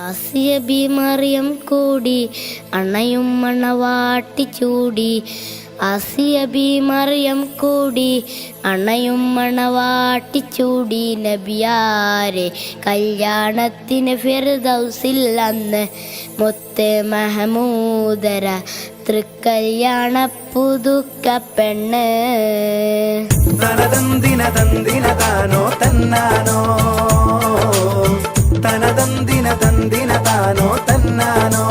Asiya B Mariyam കൂടി അണയും മണവാട്ടി ചൂടി Asiya B Mariyam കൂടി അണയും മണവാട്ടിച്ചൂടി നബിയാരെ കല്യാണത്തിന് ഫിർദൗസിൽ അന്ന് മുത്ത് മഹമൂദര തൃക്കല്യാണ പുതുക്ക പെണ്ണ്. തനതന്തിന തന്തിന താനോ തന്നാനോ തനതന്തിന തന്തിന താനോ തന്നാനോ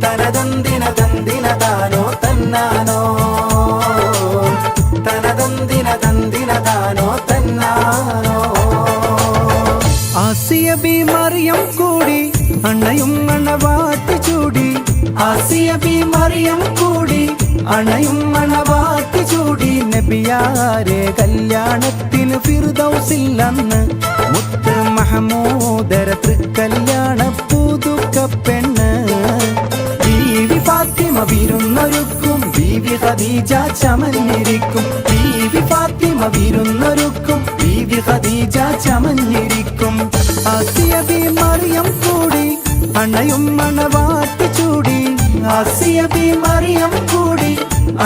തനതന്തിന തന്തിന താനോ തന്നാനോ തനതന്തിന തന്തിന താനോ തന്നാനോ. ആസിയ ബി മറിയം കൂടി അണയും മണവാട്ടി ചൂടി. ആസിയ ബി മറിയം കൂടി അണയും മണവാട്ടി ചൂടി നബിയാരെ കല്യാണത്തിന് ഫിർദൗസിൽ അന്ന് മുത്ത് മഹമൂദര തൃക്കല്യാണ പുതുക്ക പെണ്ണ്. ബീവി ഫാത്തിമ വിരുന്നൊരുക്കും ബീവി ഖദീജ ചമഞ്ഞിരിക്കും. ബീവി ഫാത്തിമ വിരുന്നൊരുക്കും ബീവി ഖദീജ ചമഞ്ഞിരിക്കും. ആസിയ ബി മറിയം കൂടി അണയും മണവാട്ടി ചൂടി. ആസിയ ബി മറിയം കൂടി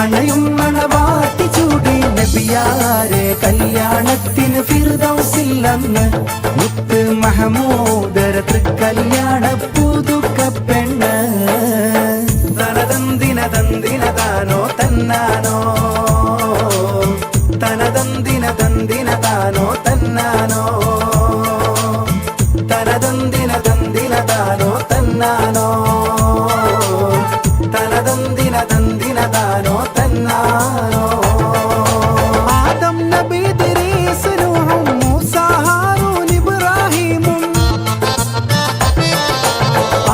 അണയും മണവാട്ടി ചൂടി നബിയാരെ കല്യാണത്തിന് ഫിർദൗസിൽ അന്ന് മുത്ത് മഹമൂദര തൃക്കല്യാണ പുതുക്ക പെണ്ണ്. തനതന്തിന തന്തിന താനോ തന്നാനോ തനതന്തിന തന്തിന താനോ തന്നാനോ തനതന്തിന തന്തിന താനോ തന്നാനോ തനതന്തിന തന്തിന താനോ തന്നാനോ. ആദം നബി ഇദ്രീസ് നൂഹും മൂസ ഹാറൂൻ ഇബ്രാഹീമും.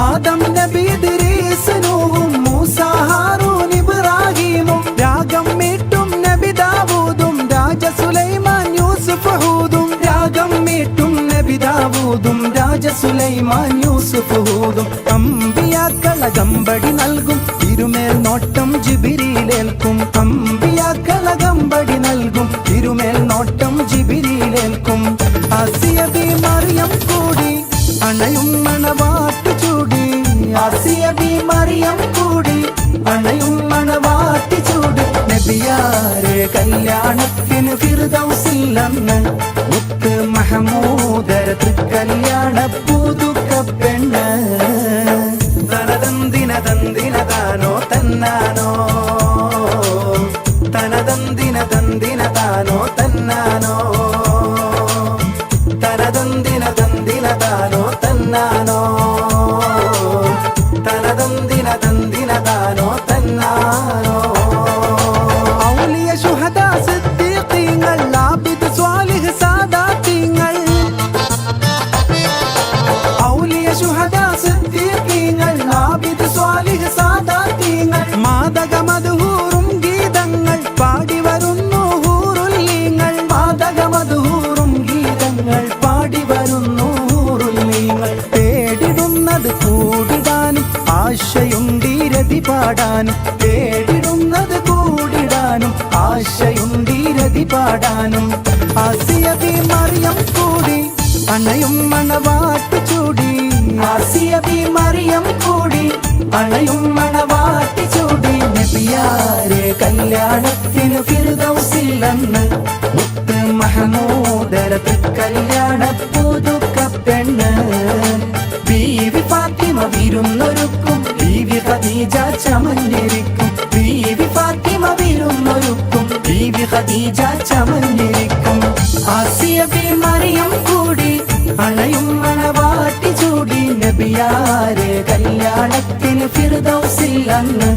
ആദം നബി ഇദ്രീസ് നൂഹും മൂസ ഹാറൂൻ ഇബ്രാഹീമും. രാഗം മീട്ടും നബി ദാവൂദും രാജ സുലൈമാൻ യൂസുഫ് ഹൂദും. രാഗം മീട്ടും നബി ദാവൂദും രാജ സുലൈമാൻ യൂസുഫ് ഹൂദും. അമ്പിയാക്കള കമ്പടി നൽകും തിരുമേൽ നോട്ടം ജിബിരിയിലേൽക്കും. അമ്പിയാക്കള കമ്പടി നൽകും തിരുമേൽ നോട്ടം ജിബിരിയിലേൽക്കും. ആസിയ ബി മറിയം കൂടി അണയും മണവാട്ടി ചൂടി. ആസിയ ബി മറിയം കൂടി അണയും മണവാട്ടി ചൂടി നബിയാരെ കല്യാണത്തിന് ഫിർദൗസിൽ അന്ന് മുത്ത് മഹമൂദര തൃക്കല്യാണ പുതുക്ക പെണ്ണ്. തനതന്തിന തന്തിന താനോ തന്നാനോ തനതന്തിന തന്തിന താനോ തന്നാനോ തനതന്തിന തന്തിന താനോ തന്നാനോ തനതന്തിന തന്തിന താനോ തന്നാനോ. ഔലിയ ശുഹദാ സിദ്ദീഖീങ്ങൾ ആബിദ് സ്വാലിഹ് സാദാത്തീങ്ങൾ. ഔലിയ ശുഹദാ സിദ്ദീഖീങ്ങൾ ആബിദ് സ്വാലിഹ് സാദാത്തീങ്ങൾ. മാദക മദ്ഹൂറും ഗീതങ്ങൾ പാടി വരുന്നു ഹൂറുല്ലീങ്ങൾ. മാദക മദ്ഹൂറും ഗീതങ്ങൾ പാടി വരുന്നു ഹൂറുല്ലീങ്ങൾ. തേടിടുന്നത് കൂടിടാനും ആശയുണ്ടീരതി പാടാനും. തേടിടുന്നത് കൂടിടാനും ആശയുണ്ടീരതി പാടാനും. ആസിയ ബി മറിയം കൂടി അണയും മണവാട്ടി ചൂടി. ആസിയ ബി മറിയം കൂടി അണയും മണവാട്ടി ചൂടി നബിയാരെ കല്യാണത്തിന് ഫിർദൗസിൽ അന്ന് മുത്ത് മഹമൂദര തൃക്കല്യാണ പുതുക്ക പെണ്ണ്. ബീവി ഫാത്തിമ വിരുന്നൊരുക്കും ബീവി ഖദീജ ചമഞ്ഞിരിക്കും. ബീവി ഫാത്തിമ വിരുന്നൊരുക്കും ബീവി ഖദീജ ചമഞ്ഞിരിക്കും. ആസിയ ബി മറിയം കൂടി അണയും മണവാട്ടി ചൂടി നബിയാരെ കല്യാണത്തിന് ഫിർദൗസിൽ അന്ന്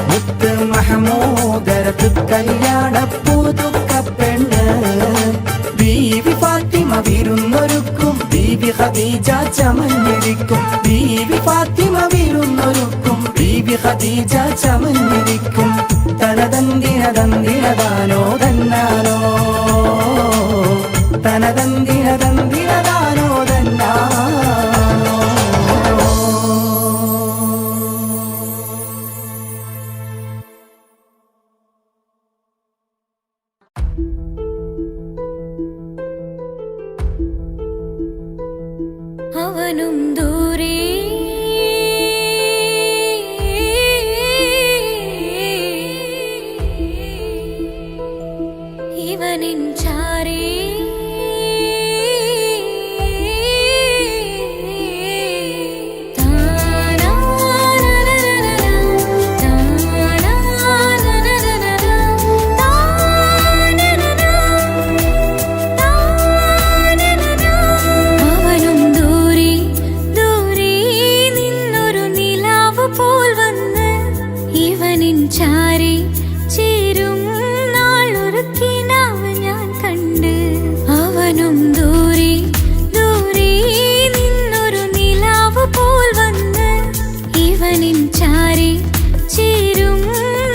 മുത്ത് മഹമൂദര തൃക്കല്യാണ പുതുക്ക പെണ്ണ്. ബീവി ഫാത്തിമ വിരുന്നൊരുക്കും ബീവി ഖദീജ ചമഞ്ഞിരിക്കും. ബീവി ഫാത്തിമ വിരുന്നൊരുക്കും ബീവി ഖദീജ ചമഞ്ഞിരിക്കും. തനതന്തിന തന്തിന താനോ തന്നാനോ തനതന്തിന തന്തിന താനോ തന്നാനോ. അവനും ദൂരെ ഇവനിൻ ചാരേ ചാരി ചേരും നാളൊരുക്കി നാവ് ഞാൻ കണ്ട് അവനും ദൂരെ ദൂരെ നിന്നൊരു നിലാവ് പോൽ വന്ന് ഇവനിൻ ചാരി ചേരും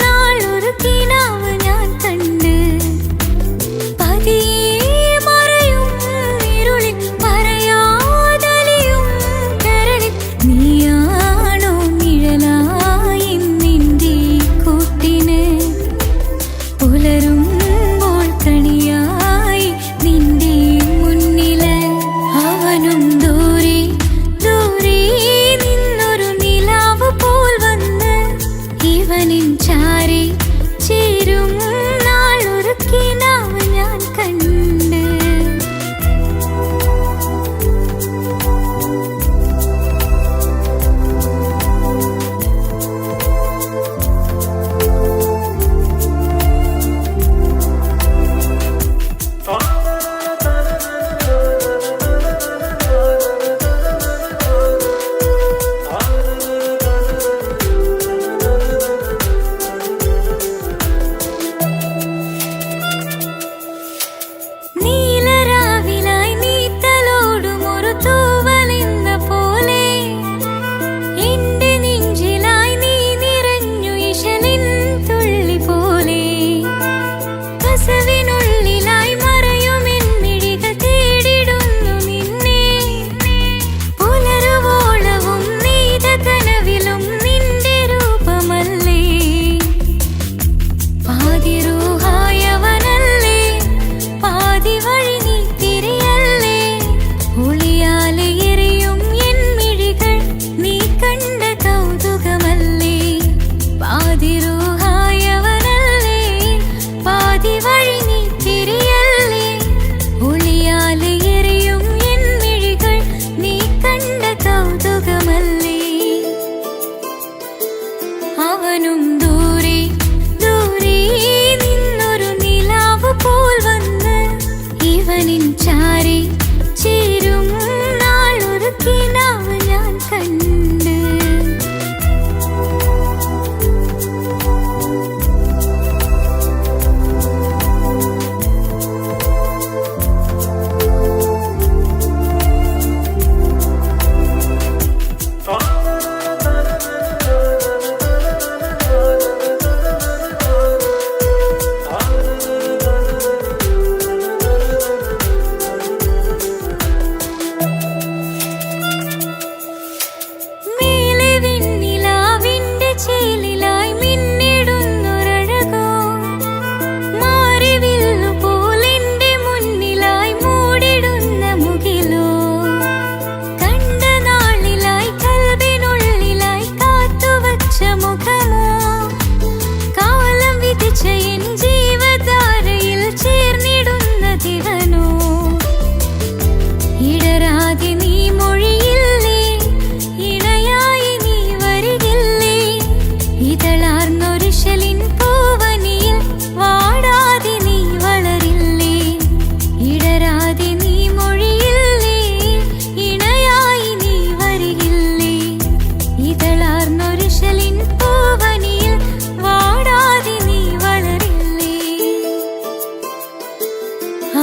നാളൊരുക്കി നാവ് ഞാൻ കണ്ട് പതിയെ മറയും ഇരുളിൽ പറയാതലിയും കരളിൽ നീയാണോ നിഴലായി പുലരുമ്പോൾ കണിയായി നിന്റെ മുന്നില് അവനും ദൂരെ ദൂരെ നിന്നൊരു നിലാവ് പോൽ വന്ന് ഇവനിൻ ചാരി ചേരും നാളൊരുക്കി നാവ് ഞാൻ കണ്ട് അവനും ദൂരെ ദൂരെ നിന്നൊരു നിലാവ് പോൽ വന്ന് ഇവനിൻ ചാരി ചേരും നാളൊരുക്കി നാവ് ഞാൻ കണ്ട്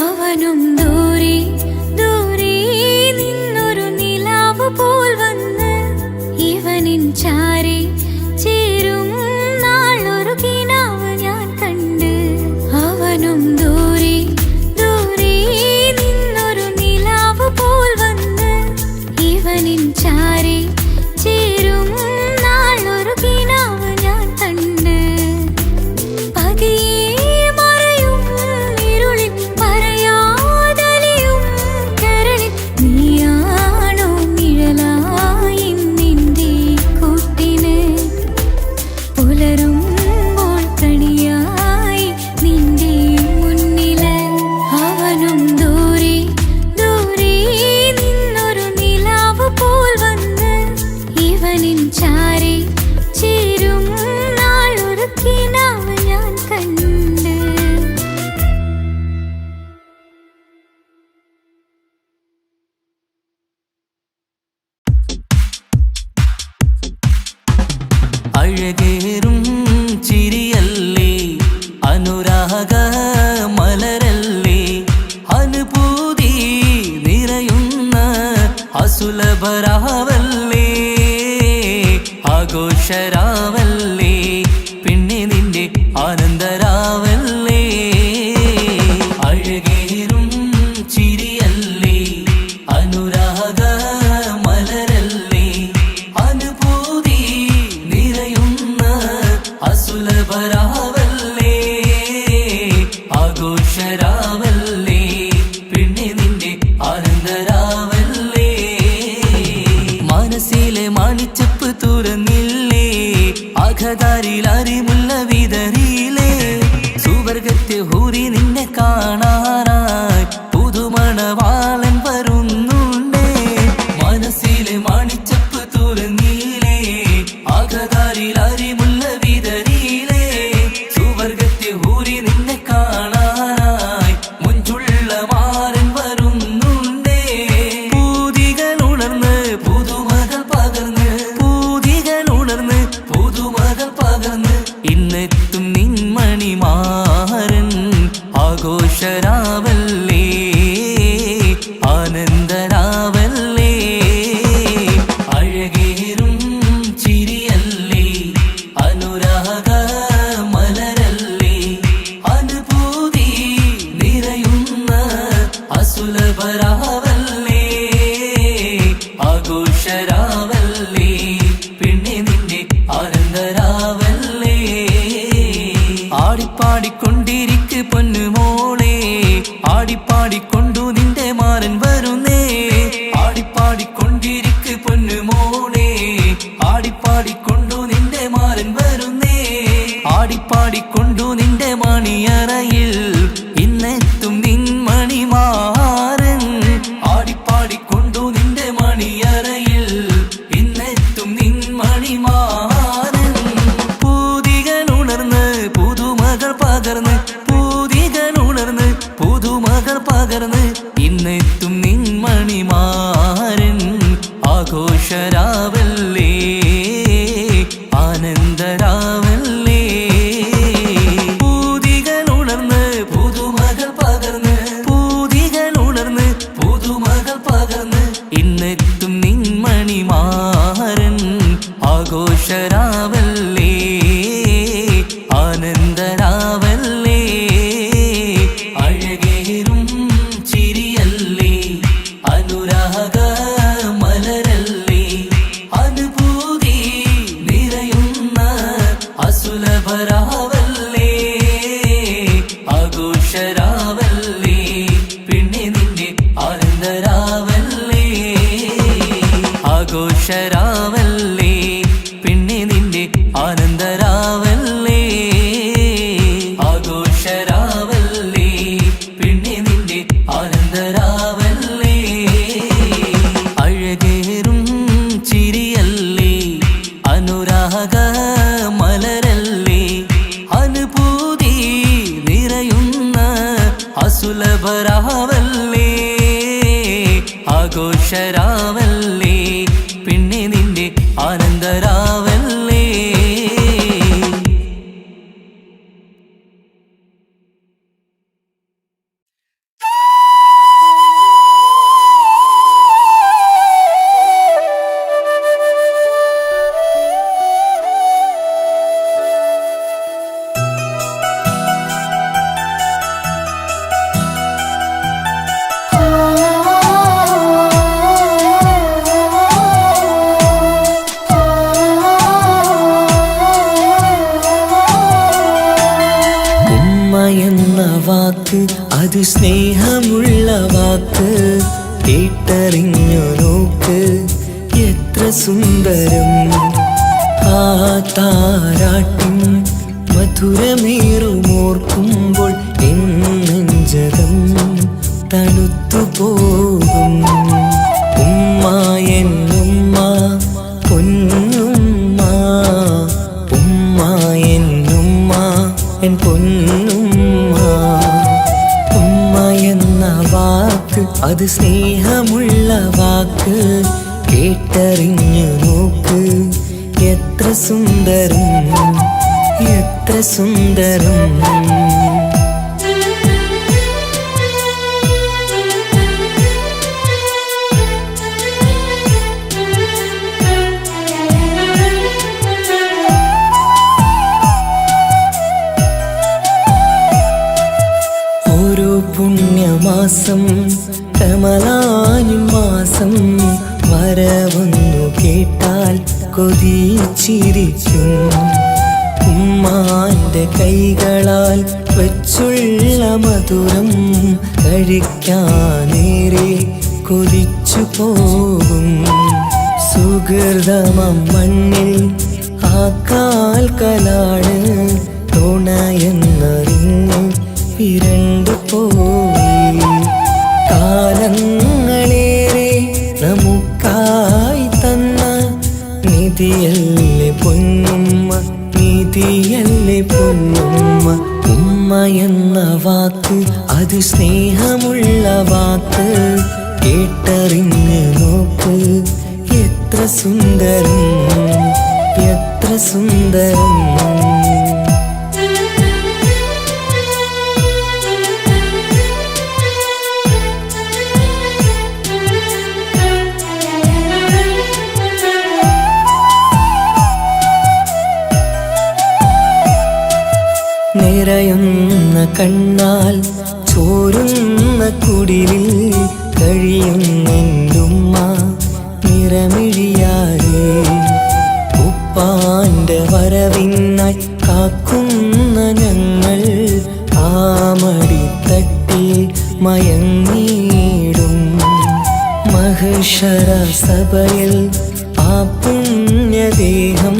അവനും ദൂരെ ദൂരെ നിന്നൊരു നിലാവ് പോൽ വന്ന് ഇവനിൻ ചാരി ചേരും നാളൊരുക്കി നാവ് ഞാൻ കണ്ട് അവനും ദൂരെ ദൂരെ നിന്നൊരു നിലാവ് പോൽ വന്ന് ഇവനിൻ ചാരി ചേരും നാളൊരുക്കി നാവ് ഞാൻ കണ്ട് പതിയെ മറയും ഇരുളിൽ പറയാതലിയും അസുലഭരാവല്ലേ ആഘോഷരാവല്ലേ പിന്നെ നിന്റെ ആനന്ദരാവല്ലേ അഴകേറും ചിരിയല്ലേ അനുരാഗ മലരല്ലേ അനുഭൂതി നിറയുന്ന അസുലഭരാവല്ലേ ആഘോഷരാവല്ലേ പിന്നെ നിന്റെ ആനന്ദരാവല്ലേ മനസ്സിലെ മാണിച്ചപ്പ് തുറന്നില്ലേ അഖദാരിൽ അരിമുല്ല വിതറിയില്ലേ സുവർഗത്തെ ഹൂറി നിന്നെ കാണാനായി പുതുമണവാളൻ വരുന്നുണ്ടേ മനസ്സിലെ മാണിച്ചപ്പ് തുറന്നില്ലേ അഖദാരിൽ അരിമുല്ല വിതറിയില്ലേ സുവർഗത്തെ ഹൂറി നിന്നെ കാണാനായി മുഞ്ചുള്ള മാരൻ വരുന്നുണ്ടേ പൂതികൾ ഉണർന്ന് പുതുമകൾ പകർന്ന് പൂതികൾ ഉണർന്ന് പുതുമകൾ പകർന്ന് ഇന്നെത്തും നിൻമണിമാരൻ ആഘോഷരാവല്ലേ ആനന്ദരാവല്ലേ അഴകേറും ചിരിയല്ലേ അനുരാഗ മലരല്ലേ അനുഭൂതി നിറയുന്ന അസുലഭരാവല്ലേ ആഘോഷരാവല്ലേ പിന്നെ നിന്റെ ആനന്ദരാവല്ലേ ആടിപ്പാടിക്കൊണ്ടിരിക്ക് പൊന്നുമോളെ ആടിപ്പാടിക്കൊണ്ടു നിന്റെ മാരൻ വരുന്നേ ആടിപ്പാടിക്കൊണ്ടിരിക്ക് പൊന്നുമോളെ ആടിപ്പാടിക്കൊണ്ടു നിന്റെ മാരൻ വരുന്നേ ആടിപ്പാടിക്കൊണ്ടു നിന്റെ മണിയറയിൽ ഇന്നെത്തും നിൻ മണിമാരൻ ആടിപ്പാടിക്കൊണ്ടു നിന്റെ മണിയറയിൽ ഇന്നെത്തും നിൻ മണിമാരൻ പൂതികൾ ഉണർന്ന് പുതുമകൾ പകർന്ന് പൂതികൾ ഉണർന്ന് പുതുമകൾ പകർന്ന് ഇന്നെത്തും നിൻ മണിമാരൻ ആഘോഷരാവല്ലേ ആനന്ദരാവല്ലേ പൂതികൾ ഉണർന്ന് പുതുമകൾ പകർന്ന് പൂതികൾ ഉണർന്ന് പുതുമകൾ പകർന്ന് ഇന്നെത്തും നിൻ മണിമാരൻ ആഘോഷരാവല്ലേ ആനന്ദരാവല്ലേ അഴകേറും ചിരിയല്ലേ അനുരാഗ മലരല്ലേ അനുഭൂതി നിറയുന്ന അസുലഭരാവല്ലേ ആഘോഷരാവല്ലേ പിന്നെ നിന്റെ ആനന്ദരാവല്ലേ ആഘോഷരാവല്ലേ പിന്നെ നിന്റെ ആനന്ദരാവല്ലേ ആഘോഷരാവല്ലേ പിന്നെ നിന്റെ ആനന്ദരാവല്ലേ അഴകേറും ചിരിയല്ലേ അനുരാഗ മലരല്ലേ അനുഭൂതി നിറയുന്ന അസുലഭരാവല്ലേ ആഘോഷരാവല്ലേ പിന്നെ നിന്റെ ആനന്ദരാവല്ലേ വാക്ക് അത് സ്നേഹമുള്ള വാക്ക് കേട്ടറിഞ്ഞു നോക്ക് എത്ര സുന്ദരം ആ താരാട്ടിൻ മധുരമേറുമോർക്കുമ്പോൾ എൻ നെഞ്ചകം തണുത്തുപോകും ഉമ്മ എന്നുമ്മ പൊന്നുമ്മ ഉമ്മ എന്നുമ്മ എൻ പൊന്നുമ്മ ഉമ്മ എന്ന വാക്ക് അത് സ്നേഹമുള്ള വാക്ക് കേട്ടറിഞ്ഞു നോക്ക് എത്ര സുന്ദരം എത്ര സുന്ദരം പുണ്യമാസം കമലാനിൻ മാസം വരവൊന്നു കേട്ടാൽ കൊതിച്ചിരിക്കും. ഉമ്മാന്റെ കൈകളാൽ വെച്ചുള്ള മധുരം കഴിക്കാനേറെ കൊതിച്ചു പോകും. സുഹൃതമം മണ്ണിൽ ആക്കാൽ കലാണ് തുണയെന്നറിഞ്ഞ് പിരണ്ടു പോയി. കാലങ്ങളേറെ നമുക്കായി തന്ന നിധിയല്ലേ പൊന്നുമ്മ, നിധിയല്ലേ പൊന്നുമ്മ. ഉമ്മ എന്ന വാക്ക് അത് സ്നേഹമുള്ള വാക്ക്, കേട്ടറിഞ്ഞ് നോക്ക് എത്ര സുന്ദരം, എത്ര സുന്ദരം. നിറയുന്ന കണ്ണാൽ ചോരുന്ന കുടിലിൽ കഴിയുന്നെന്റുമ്മ നിറമിഴിയാതെ. ഉപ്പാന്റെ വരവിനായി കാക്കുന്ന ഞങ്ങൾ ആമടിത്തട്ടിൽ മയങ്ങിയിടും. മഹശര സഭയിൽ ആ പുണ്യദേഹം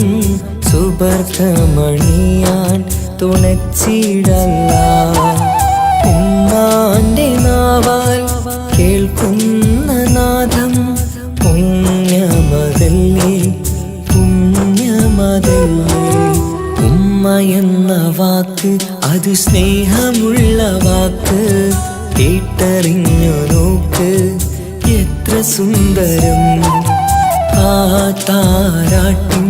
സുബർക്കമണിയാൻ തുണച്ചിടല്ല. ഉമ്മാന്റെ നാവാൽ കേൾക്കുന്ന നാദം പുണ്യമതല്ലേ, പുണ്യമതല്ലേ. ഉമ്മ എന്ന വാക്ക് അത് സ്നേഹമുള്ള വാക്ക്, കേട്ടറിഞ്ഞു നോക്ക് എത്ര സുന്ദരം. ആ താരാട്ടിൻ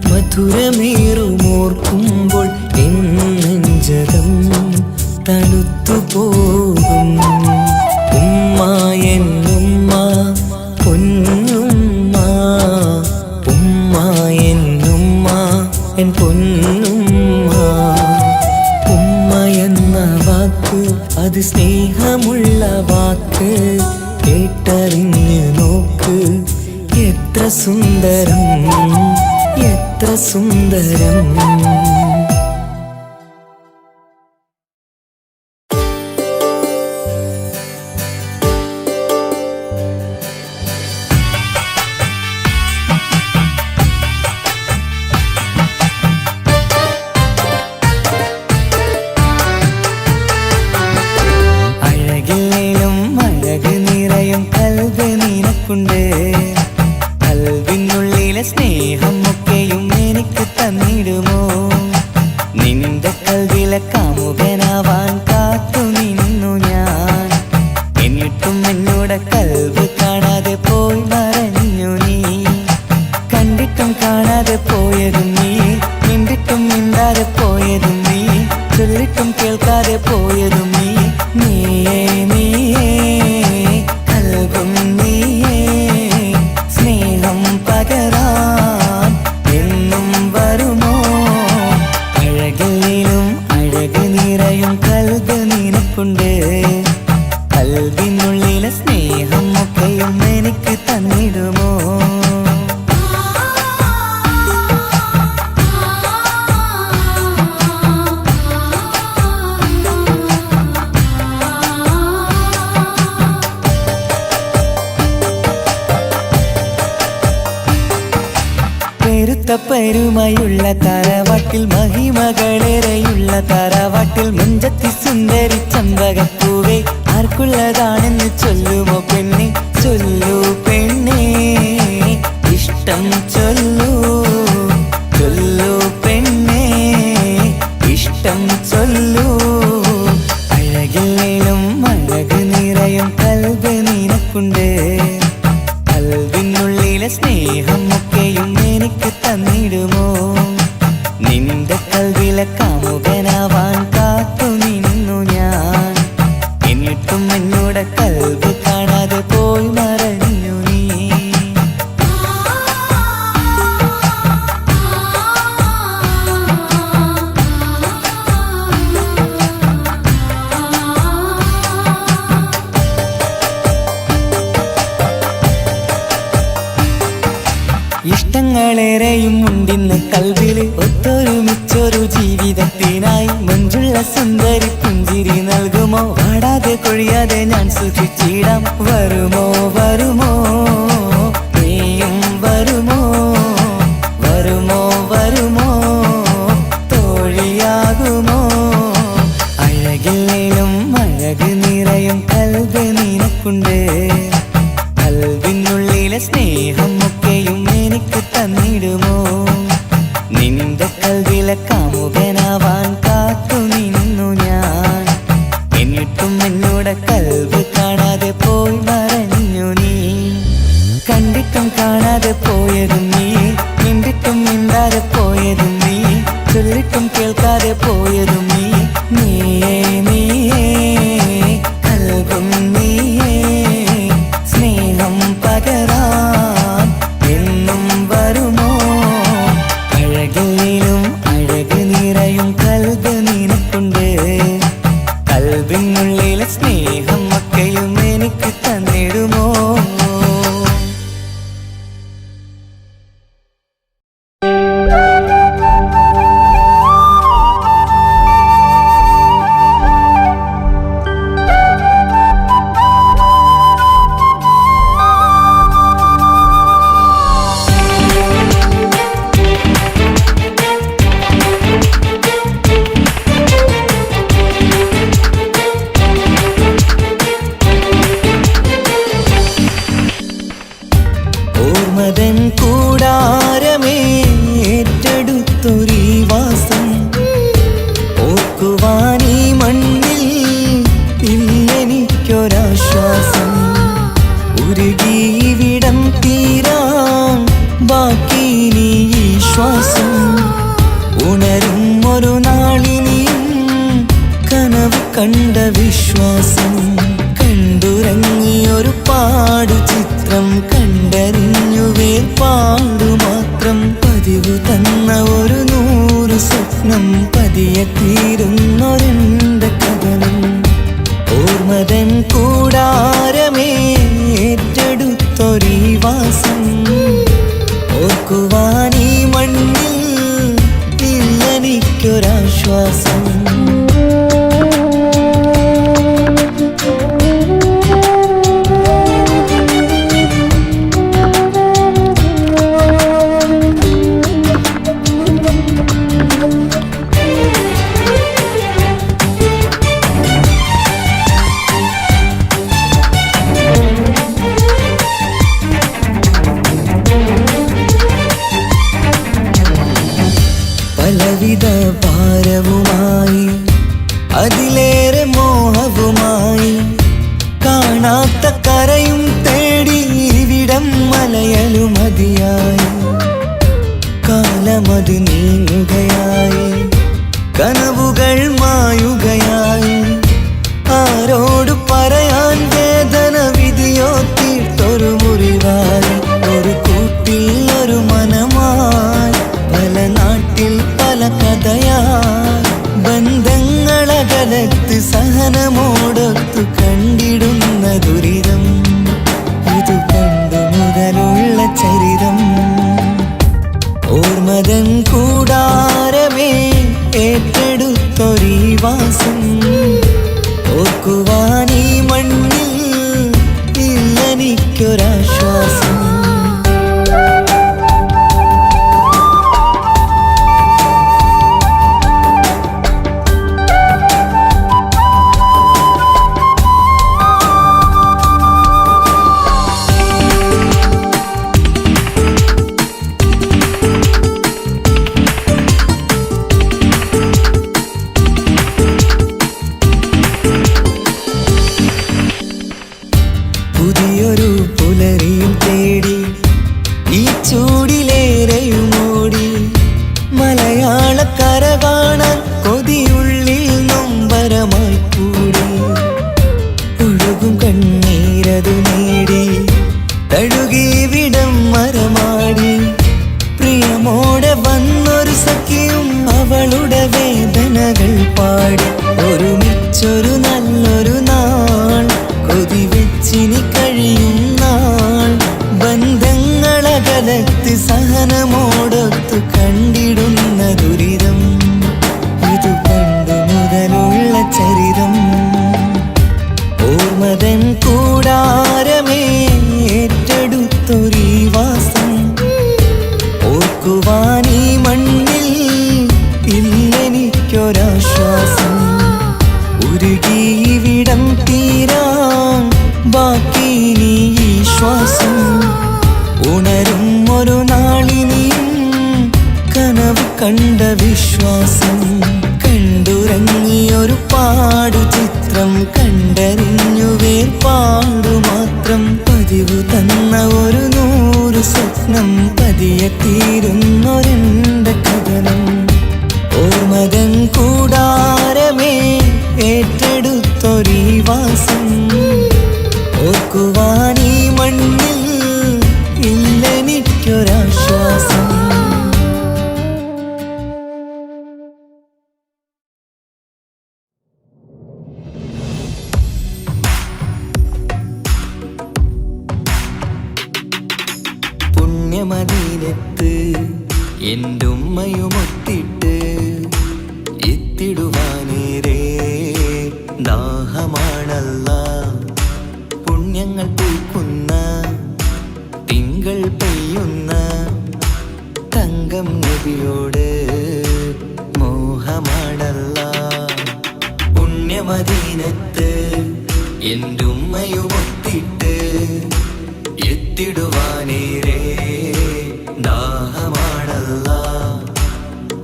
മധുരമേറുമോർക്കുമ്പോൾ നെഞ്ചകം തണുത്തു പോകും. ഉമ്മ എന്നുമ്മ പൊന്നുമ്മ, ഉമ്മ എന്നുമ്മ എൻ പൊന്നുമ്മ. ഉമ്മ എന്ന വാക്ക് അത് സ്നേഹമുള്ള വാക്ക്, കേട്ടറിഞ്ഞ് നോക്ക് എത്ര സുന്ദരം, എത്ര സുന്ദരം. അഴകില്ലേലും അഴക് നിറയും കൽബ് നിനക്കുണ്ട്. കൽബിനുള്ളിലെ സ്നേഹം ഒക്കെയും എനിക്ക് തന്നിടുമോ? നിന്റെ കൽബിലെ കാമുകനാവാൻ കാത്തു നിന്നു ഞാൻ. എന്നിട്ടും എന്നോട് കൽബ് കാണാതെ പോയി മറഞ്ഞു നീ. കണ്ടിട്ടും കാണാതെ പോയതും നീ, മിണ്ടിട്ടും മിണ്ടാതെ പോയതും നീ, ചൊല്ലിട്ടും കേൾക്കാതെ പോയതും നീ. നീയേ നീയേ കൽബും നീയേ, സ്നേഹം പകരാൻ എന്നും വരുമോ? അഴകിലും അഴക് നിറയും കൽബ് നിനക്കുണ്ട്. കൽബിനുള്ളിലെ സ്നേഹം ഒക്കെയും എനിക്ക് തന്നിടുമോ? പെരുമയുള്ള തറവാട്ടിൽ മഹിമകളേറെയുള്ള തറവാട്ടിൽ മുഞ്ചത്തി സുന്ദരി ചമ്പകപ്പൂവേ, ആർക്കുള്ളതാണെന്ന് ചൊല്ലുമോ പെണ്ണെ, ചൊല്ലൂ പെണ്ണേ ഇഷ്ടം ചൊല്ലൂ, ചൊല്ലൂ പെണ്ണേ ഇഷ്ടം ചൊല്ലൂ. അഴകില്ലേലും അഴക് നിറയും കൽബ് നിനക്കുണ്ട്. കൽബിനുള്ളിലെ സ്നേഹം ഒക്കെയും എനിക്ക് തന്നിടുമോ? നിന്റെ കൽബിലെ കാമുകനാവാൻ കാത്തു നിന്നു ഞാൻ. എന്നിട്ടും എന്നോട് കൽബ് കാണാതെ പോയി മറഞ്ഞു നീ. സ്വപ്നങ്ങളേറെയും ഉണ്ടിന്ന് കൽവില് ഒത്തൊരുമിച്ചൊരു ജീവിതത്തിനായി മഞ്ജുള്ള സുന്ദരി പുഞ്ചിരി നൽകുമോ വാടാതെ കൊഴിയാതെ ഞാൻ സൂക്ഷിച്ചിടാം വരുമോ വരുമോ നീയും വരുമോ വരുമോ വരുമോ തോഴിയാകുമോ അഴകില്ലേലും അഴക് നിറയും കൽബ് നിനക്കുണ്ട് കൽവിനുള്ളിലെ സ്നേഹം ഒക്കെയും എനിക്ക് തന്നിടുമോ നിന്റെ കൽവിലെ കാമുകനാവാൻ കാത്തു നിന്നു ഞാൻ എന്നിട്ടും എന്നോട് കൽവ് കാണാതെ പോയി മറഞ്ഞു നീ കണ്ടിട്ടും കാണാതെ പോയതും നീ മിണ്ടിട്ടും മിണ്ടാതെ പോയതും നീ ചൊല്ലിട്ടും കേൾക്കാതെ പോയതും നീ നീയേ നീയേ കൽവും നീയേ സ്നേഹം പകരാൻ എന്നും വരുമോ അഴകിലും അഴക് നിറയും കൽബ് നിനക്കുണ്ട് കൽബിനുള്ളിലെ സ്നേഹം ഒക്കെയും എനിക്ക് തന്നിടുമോ ഓർമ്മതൻ കൂടാരമേ ഏറ്റെടുത്തൊരീ വാസം ഓർക്കുവാനീ മണ്ണിൽ ഇല്ലെനിക്കൊരാശ്വാസം ഉരുകിവിടം തീരാൻ ബാക്കി നീ ഈ ശ്വാസം ഉണരും ഒരു നാളിനിയും കനവ് കണ്ട വിശ്വാസം കണ്ടുറങ്ങിയൊരു പാടു ചിത്രം കണ്ടറിഞ്ഞു വേർപാടു മാത്രം പതിവ് തന്ന ഒരു 100 സ്വപ്നം പതിയെ തീരുന്നൊരെന്റെ കഥനം ഓർമ്മതൻ കൂടാരമേ ഏറ്റെടുത്തൊരീ വാസം ഓർക്കുവാനീ മണ്ണിൽ ഇല്ലെനിക്കൊരാശ്വാസം പലവിധ ഭാരവുമായി അതിലേറെ മോഹവുമായി കാണാത്ത കരയും തേടി ഇവിടം മലയലു മതിയായി കാലമത് നീങ്ങുകയായി കനവുകൾ മായുകയായി ആരോട് പറയാൻ വേദന വിധിയോ തീർത്തൊരു മുറിവായി ഒരു കൂട്ടിൽ ഒരു മനമായി പല നാട്ടിൽ പല കഥയായി ബന്ധങ്ങളകലത്ത് സഹനമോടൊത്തു കണ്ടിടുന്ന ദുരിതം ഇത് പണ്ടു മുതലുള്ള ചരിതം ഓർമ്മതൻ കൂടാരമേ ഏറ്റെടുത്തൊരീ വാസം ഓർക്കുവാനീ മണ്ണിൽ ഇല്ലെനിക്കൊരാശ്വാസം പുതിയൊരു പുലരിയും തേടി ഈ ചൂടിലേറെയുമോടി മലയാളക്കര കാണാൻ കൊതിയുള്ളിൽ നൊമ്പരമായി കൂടി ഒഴുകും കണ്ണീരതു നേടി തഴുകി വിടം മരമാടി പ്രിയമോടെ വന്നൊരു സഖിയും അവളുടെ വേദനകൾ പാടി ഒരുമിച്ചൊരു നല്ലൊരു നാൾ കൊതി വെച്ചിനി കഴിയും നാൾ ബന്ധങ്ങളകലത്ത് സഹന മനമോടൊത്തു കണ്ടിടുന്ന ദുരിതം ഇതു പണ്ടു മുതലുള്ള ചരിതം. ഓർമ്മതൻ കൂടാരമേ ഏറ്റെടുത്തൊരീ വാസം ഓർക്കുവാനീ മണ്ണിൽ ഇല്ലെനിക്കൊരാശ്വാസം. ഉരുകിയിവിടം തീരാൻ ബാക്കി നീ ഈ ശ്വാസം. ഉണരും ഒരു നാളിനിയും കനവ് കണ്ട വിശ്വാസം. കണ്ടുറങ്ങിയൊരു പാടു ചിത്രം കണ്ടറിഞ്ഞു വേർപാടു മാത്രം. പതിവ് തന്ന ഒരു 100 സ്വപ്നം പതിയെ തീരുന്നൊരെന്റെ കഥനം. ഓർമ്മതൻ കൂടാരമേ ഏറ്റെടുത്തൊരീ വാസം ഓർക്കുവാനീ മണ്ണിൽ ഇല്ലെനിക്കൊരാശ്വാസം. പുണ്യമദീനത്ത് എൻ്റെ ഉമ്മയുമൊത്തിട്ട് എത്തിടുവാനേരേ ദാഹമാണല്ലാ. പുണ്യങ്ങൾ പൂക്കുന്ന തിങ്കൾ പെയ്യുന്ന തങ്കം നബിയോട് മോഹമാണല്ലാ. പുണ്യമദീനത്ത് എൻ്റെ ഉമ്മയുമൊത്തിട്ട് എത്തിടുവാനേരേ ദാഹമാണല്ലാ.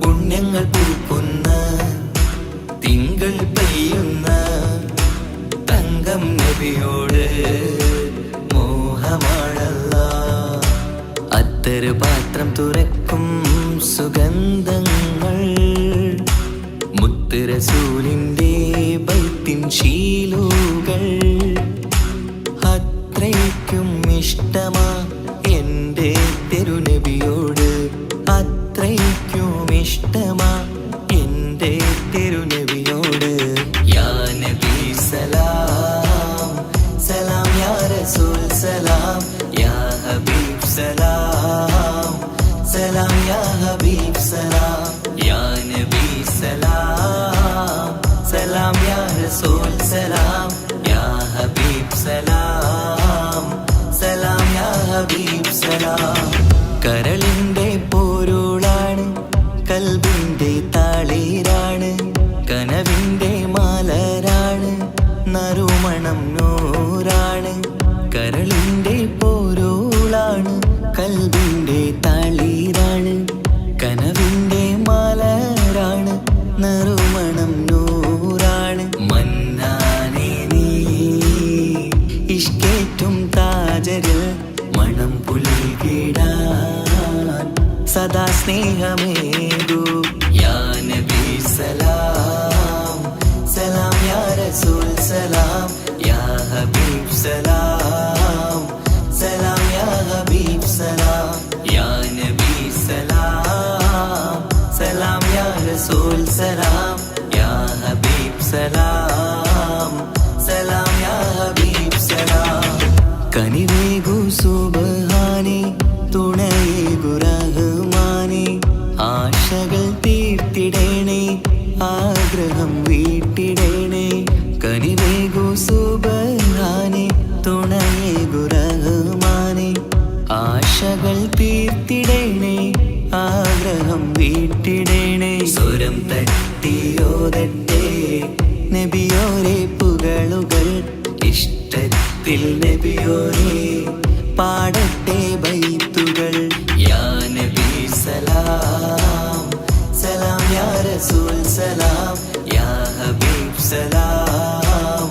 പുണ്യങ്ങൾ പൂക്കുന്ന തിങ്കൾ പെയ്യുന്ന തങ്കം നബിയോട് മോഹമാണല്ലാ. അത്തറ് പാത്രം തുറക്കും സുഗന്ധങ്ങൾ മുത്ത് റസൂലിൻ്റെ ബൈത്തിൻ ശീലുകൾ. അത്രയ്ക്കും ഇഷ്ടമാ എൻ്റെ തിരുനബിയോട്. അത്രയ്ക്കും ഇഷ്ടമാ എൻ്റെ തിരുനബിയോട്. യാ നബി സലാം സലാം യാ റസൂൽ സലാം യാ ഹബീബ് സലാം സലാം യാ ഹബീബ് സലാം യാ നബി സലാം സലാം യാ റസൂൽ സലാം യാ ഹബീബ് സലാം സലാം യാ ഹബീബ് സലാം. കരളിൻ്റെ പോരുളാണ് കൽബിൻ്റെ താളീരാണ് കനവിൻ്റെ മാലരാണ് നറുമണം നൂറാണ്. കരളിൻ്റെ പോരുളാണ് കൽബിൻ്റെ താളീരാണ് കനവിൻ്റെ മാലരാണ് നറുമണം നൂറാണ്. മന്നാനേ നീ ഇഷ്കേറ്റും താജരിൽ മണം പുൽകിടാൻ സദാ സ്നേഹമേകൂ. യാ നബി സലാം സലാം യാ റസൂൽ സലാം യാ ഹബീബ് സലാം സലാം യാ ഹബീബ് സലാം യാ നബി സലാം സലാം യാ റസൂൽ സലാം യാ ഹബീബ് സലാം സലാം യാ ഹബീബ് സലാം. കനിവേകു സുബ്ഹാനേ തുണയേകു റഹ്മാനേ. ആശകൾ തീർത്തിടേണേ ആഗ്രഹം വീട്ടിടേണേ. കനിവേകു സുബ്ഹാനേ തുണയേകു റഹ്മാനേ. ആശകൾ തീർത്തിടേണേ ആഗ്രഹം വീട്ടിടേണേ. സ്വരം തട്ടിയോതട്ടെ നബിയോരെ പുകളുകൾ. ഇഷ്ടത്തിൽ നബിയോരെ പാടട്ടെ ബൈത്തുകൾ. യാ നബി സലാം സലാം യാ റസൂൽ സലാം യാ ഹബീബ് സലാം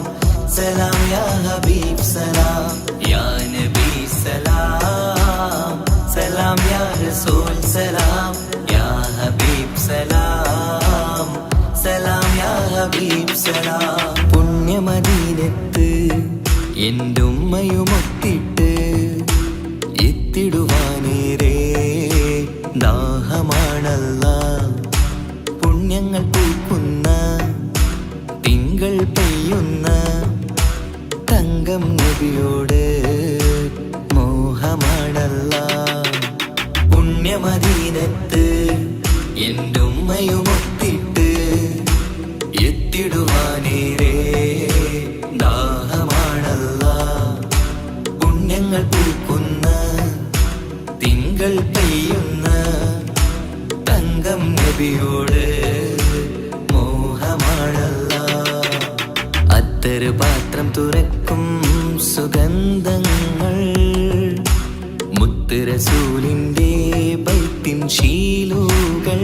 സലാം യാ ഹബീബ് സലാം യാ നബി സലാം സലാം യാ റസൂൽ സലാം യാ ഹബീബ് സലാം സലാം യാ ഹബീബ് സലാം. പുണ്യമദീനത്ത് എൻ്റെ ഉമ്മയുമൊത്തിട്ട് എത്തിടുവാനേരേ ദാഹമാണല്ലാ. പുണ്യങ്ങൾ പൂക്കുന്ന തിങ്കൾ പെയ്യുന്ന തങ്കം നബിയോട് മോഹമാണല്ലാ. പുണ്യമദീനത്ത് എൻ്റെ ഉമ്മയുമൊത്തിട്ട് എത്തിടുവാനേരേ ദാഹമാണല്ല. പുണ്യങ്ങൾ പൂക്കുന്ന തിങ്കൾ പെയ്യുന്ന തങ്കം നബിയോട് മോഹമാണല്ല. അത്തറ് പാത്രം തുറക്കും സുഗന്ധങ്ങൾ മുത്ത് റസൂലിൻ്റെ ബൈത്തിൻ ശീലുകൾ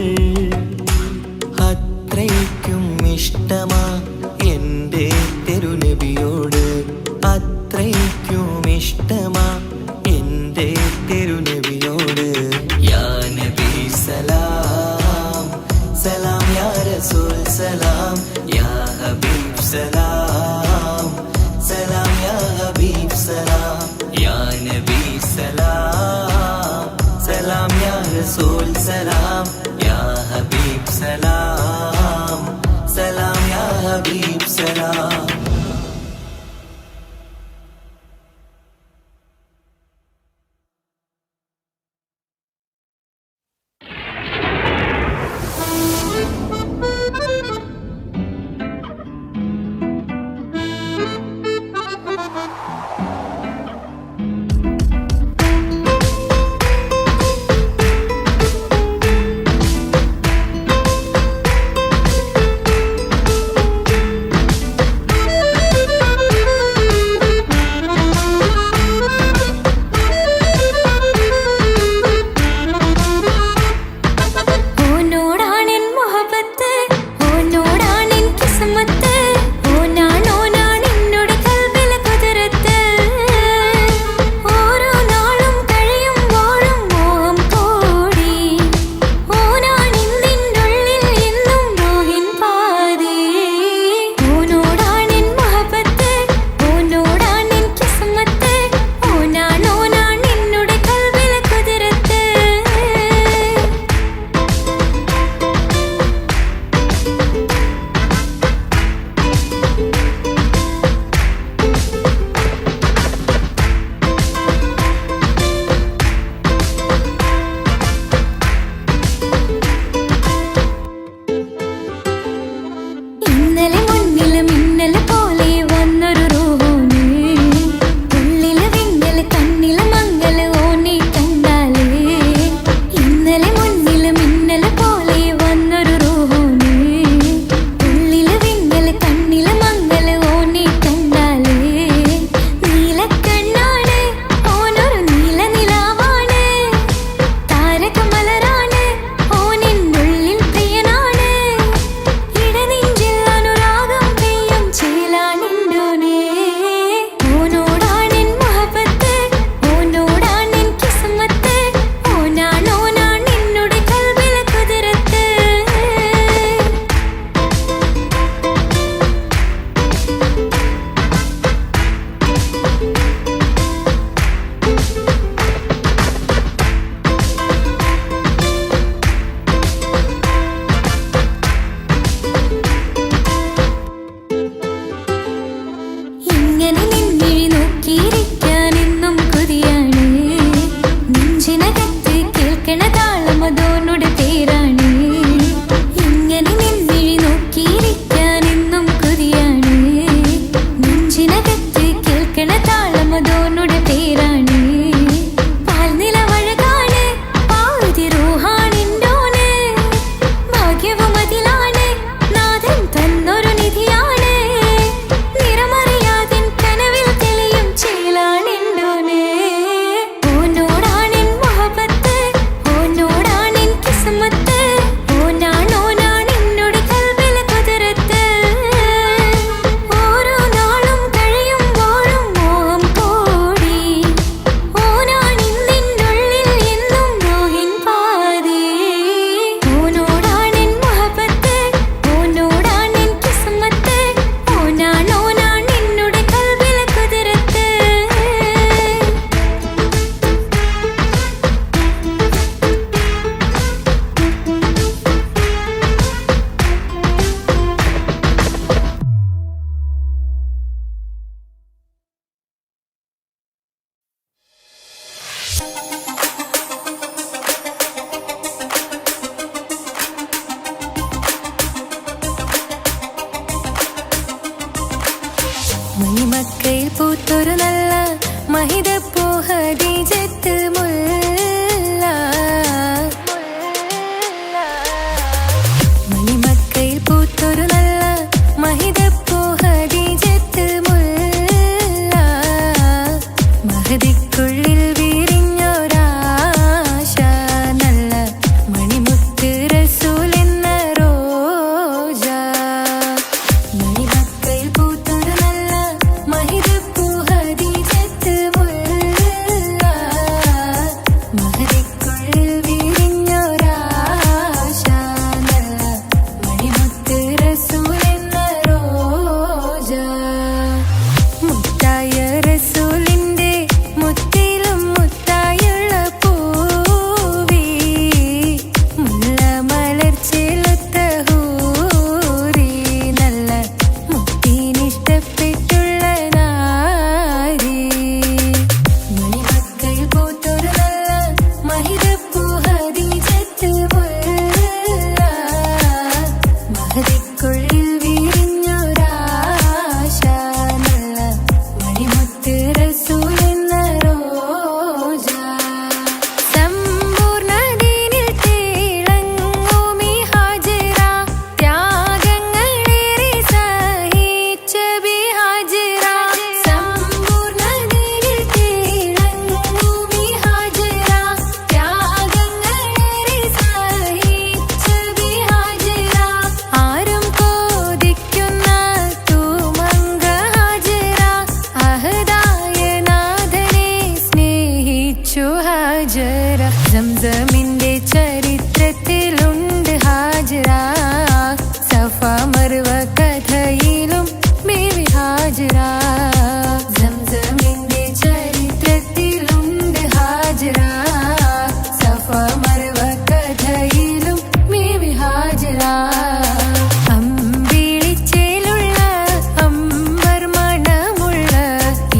അത്രയ്ക്കും ഇഷ്ടമാ എൻ്റെ തിരുനബിയോട്. അത്രയ്ക്കും ഇഷ്ടമാ എൻ്റെ തിരുനബിയോട്. യാ നബി സലാം സലാം യാ റസൂൽ സലാം യാ ഹബീബ് സലാം സലാം യാ ഹബീബ് സലാം യാ നബി സലാം സലാം യാ റസൂൽ സലാം യാ ഹബീബ് സലാം സലാം യാ ഹബീബ് സലാം. മണിമക്കയിൽ പൂത്തൊരു നല്ല മഹിതപ്പൂ ഖദീജത്ത് മുല്ല. മണിമക്കയിൽ പൂത്തൊരു നല്ല മഹിതപ്പൂ ഖദീജത്ത് മുല്ല. മഹദിക്കുള്ളിൽ വിരിഞ്ഞൊരാശ നല്ല മണിമുത്ത് റസൂൽ എന്ന റോജ. മണിമക്കയിൽ പൂത്തൊരു നല്ല മഹിതപ്പൂ ഖദീജത്ത് മുല്ല. മഹദിക്കുള്ളിൽ വിരിഞ്ഞൊരാശ നല്ല മണിമുത്ത് റസൂൽ എന്ന റോജ. മുത്തായ റസൂലിന്റെ മുത്തിലും മുത്തായുള്ള പൂവി മുല്ല മലർച്ചെലുത്ത ഹൂറി നല്ല മുത്തിനിഷ്ടപ്പെട്ടുള്ള നാരി. മണിമക്കയിൽ പൂത്തൊരു നല്ല മഹിതപ്പൂ ഖദീജത്ത് മുല്ല. മഹദിക്കുള്ളിൽ വിരിഞ്ഞൊരാശ നല്ല മണിമുത്ത് റസൂൽ എന്ന റോജ. സമ്പൂർണ്ണ ദീനിൽ തിളങ്ങുമീ ഹാജറ. ത്യാഗങ്ങളേറെ സഹിച്ച ബി ഹാജറ. സമ്പൂർണ്ണ ദീനിൽ തിളങ്ങുമീ ഹാജറ. ത്യാഗങ്ങളേറെ സഹിച്ച ബി ഹാജറ. ആരും കോതിക്കുന്ന തൂമങ്ക ഹാജറ. അഹദായ നാഥനെ സ്നേഹിച്ചു ഹാജറ. സംസമിന്റെ ചരിത്രത്തിലുണ്ട് ഹാജറ. സഫ മർവ കഥയിലും ബീവി ഹാജറ. സംസമിന്റെ ചരിത്രത്തിലുണ്ട് ഹാജറ. സഫ മർവ കഥയിലും ബീവി ഹാജറ. അമ്പിളിച്ചേലുള്ള അമ്പർ മണമുള്ള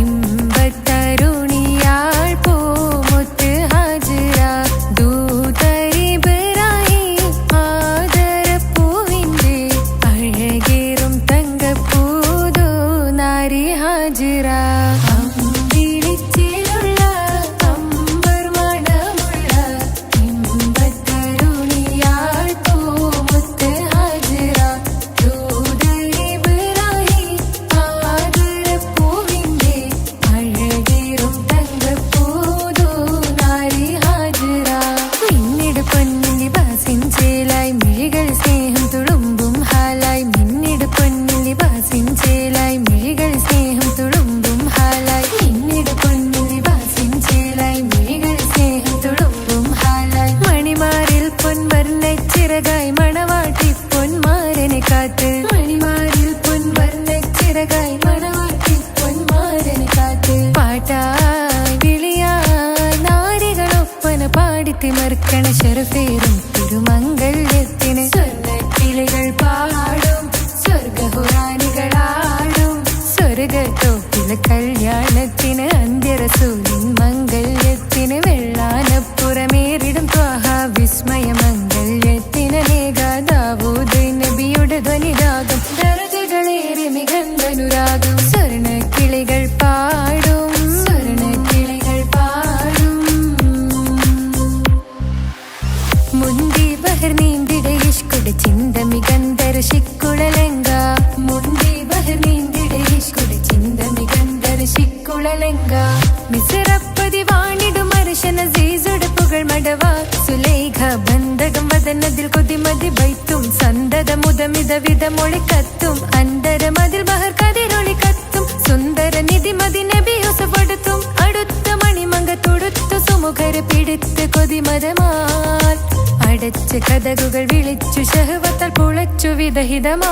ഇമ്പത്തരുണിയാൾ പൂമുത്ത് ഹാജറ. ദൂതരിബ്രാഹിം ആദരപ്പൂവിന്റെ അഴകേറും തങ്കപ്പൂതു നാരി ഹാജറ. അമ്പിളിച്ചേലുള്ള അമ്പർ മണമുള്ള ഇമ്പത്തരുണിയാൾ പൂമുത്ത് ഹാജറ. ദൂതരിബ്രാഹിം ആദരപ്പൂവിന്റെ അഴകേറും തങ്കപ്പൂതു നാരി ഹാജറ. മിന്നിട് പൊന്നിൽ ബാസിൻ ചേലായി മിഴികൾ സ്നേഹം തുളുമ്പും ഹാലായി. മിന്നിട് പൊന്നിൽ ബാസിൻ ചേലായി മിഴികൾ സ്നേഹം തുളുമ്പും ഹാലായി. മിന്നിട് പൊന്നിൽ ബാസിൻ ചേലായി മിഴികൾ സ്നേഹം തുളുമ്പും ഹാലായി. മണിമാരിൽ പൊൻവർണ്ണ ചിറകായി മണവാട്ടി പൊന്മാരനെ കാത്ത്. മണിമാരിൽ പൊൻവർണ്ണ ചിറകായി മണവാട്ടി പൊന്മാരനെ കാത്ത്. പാട്ടായി വിളിയായി നാരികളൊപ്പന പാടിത്തിമർക്കണ ശരഫേറും തിരുമംഗല്യത്തിന്. സ്വർണ്ണക്കിളികൾ പാടും സ്വർഗഹുറാനികളാടും സ്വർഗത്തോപ്പിലെ കല്യാണത്തിന്. അന്ത്യറസൂലിൻ മംഗല്യത്തിന്. വെള്ളാനപ്പുറമേറിടും ത്വാഹ വിസ്മയ മംഗല്യത്തിന്. ദാവൂദ് നബിയുടെ ധ്വനിരാഗം ദരജകളേറെ മികന്ധനുരാഗം. സ്വർണ്ണക്കിളികൾ പാടും സ്വർണ്ണക്കിളികൾ പാടും. മുന്തി ബഹർ നീന്തിടെ ഇഷ്കുടെ ചിന്ത മികന്ധര ശിക്കുളലങ്ക. മുന്തി ബഹർ നീന്തിടെ ഇഷ്കുടെ ചിന്ത മികന്ധര ശിക്കുളലങ്ക. മിസറപ്പതി വാണിടും അർശന സീസുടെ പുകൾ മടവ. സുലൈഖ ബന്ധകം വദനതിൽ കൊതിമതി ബൈത്തും. സന്തത മുതമിത വിധമൊളി കത്തും. അന്തരമതിൽ ബഹർ കതിരൊളി കത്തും. സുന്ദര നിധി മതി നബി യൂസഫെടുത്തും. അടുത്ത മണിമങ്ക തൊടുത്തു സുമുഖര് പിടിത്ത് കൊതിമതമാൽ. അടച്ച കഥകുകൾ വിളിച്ചു ശഹവത്താൽ പുളച്ചു വിദഹിതമാ.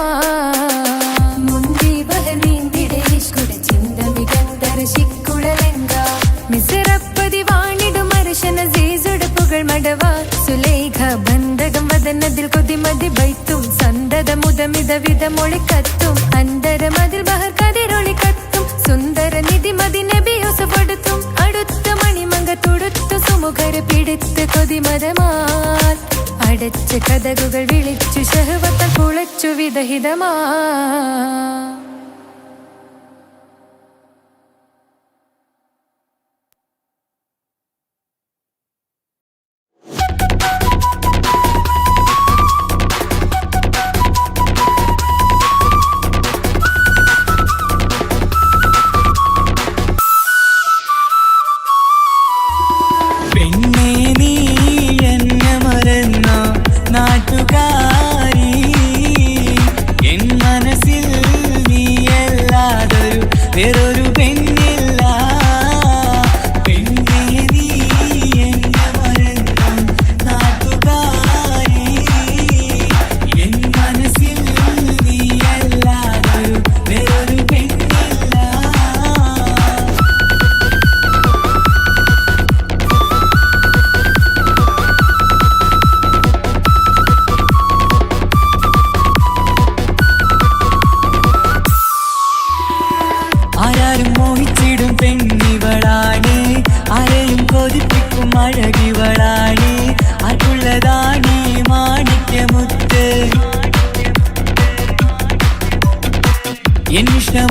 മുന്തി ബഹർ നീന്തിടെ ഇഷ്കുടെ ചിന്ത മികന്ധര ശിക്കുളലങ്ക. മിസറപ്പതി വാണിടും അർശന സീസുടെ പുകൾ മടവ. സുലൈഖ ബന്ധകം വദനതിൽ കൊതിമതി ബൈത്തും. സന്തത മുതമിത വിധമൊളി കത്തും. അന്തരമതിൽ ബഹർ കതിരൊളി കത്തും. സുന്ദര നിധി മതി നബി യൂസഫെടുത്തും. അടുത്ത മണിമങ്ക തൊടുത്തു സുമുഖര് പിടിത്ത് കൊതിമതമാൽ. അടച്ച കഥകുകൾ വിളിച്ചു ശഹവത്താൽ പുളച്ചു വിദഹിതമാ.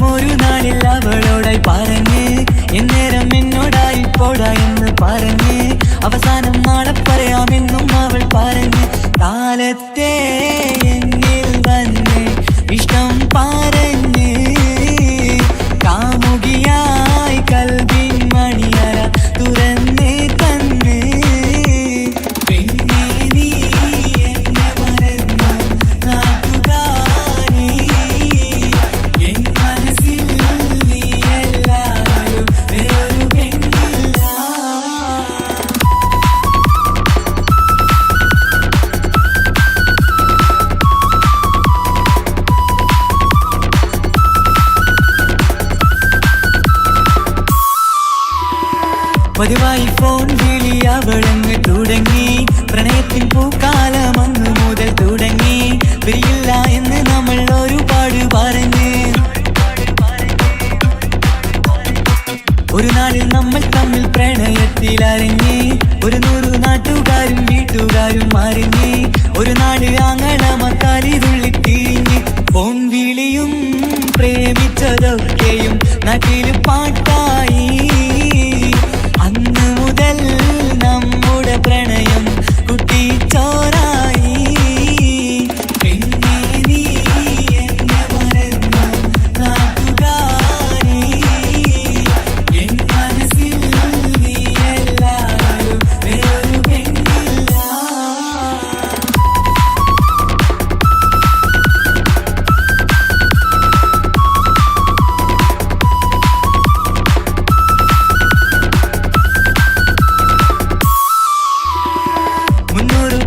ഒരു നാളിൽ അവളോടായി പറഞ്ഞ് എന്നേരം എന്നോടായി പോടാ എന്ന് പറഞ്ഞ് അവസാനം നാളെ പറയാമെന്നും അവൾ പറഞ്ഞ് കാലത്തെ എന്നിൽ വന്ന് ഇഷ്ടം പറഞ്ഞ് കാമുകിയായി കൽവിൻ മണിയറ തുറന്ന് തന്ന് പിന്നെ നീ എന്നെ മറന്നു നാട്ടുകാരി എൻ മനസ്സിൽ നീ എല്ലാവരും വേറൊരു പെണ്ണില്ല. പതിവായി ഫോൺ വിളി അവളങ്ങ് തുടങ്ങി പ്രണയത്തിൻ പൂക്കാലം അന്ന് മുതൽ തുടങ്ങി പിരിയില്ല എന്ന് നമ്മൾ ഒരുപാട് പറഞ്ഞ് ഒരു നാളിൽ നമ്മൾ തമ്മിൽ പ്രണയത്തിൽ അറിഞ്ഞ് 100 നാട്ടുകാരും വീട്ടുകാരും അറിഞ്ഞ് ഒരു നാട് ആങ്ങളമക്കാലി തുള്ളിത്തിരിഞ്ഞ് ഫോൺ വിളിയും പ്രേമിച്ചതൊക്കെയും നാട്ടിൽ പാട്ടായി അന്ന് മുതൽ നമ്മുടെ പ്രണയം കുട്ടിച്ചോറായി പിന്നെ നീ എന്നെ മറന്നു നാട്ടുകാരി എൻ മനസ്സിൽ നീ എല്ലാവരും വേറൊരു പെണ്ണില്ല.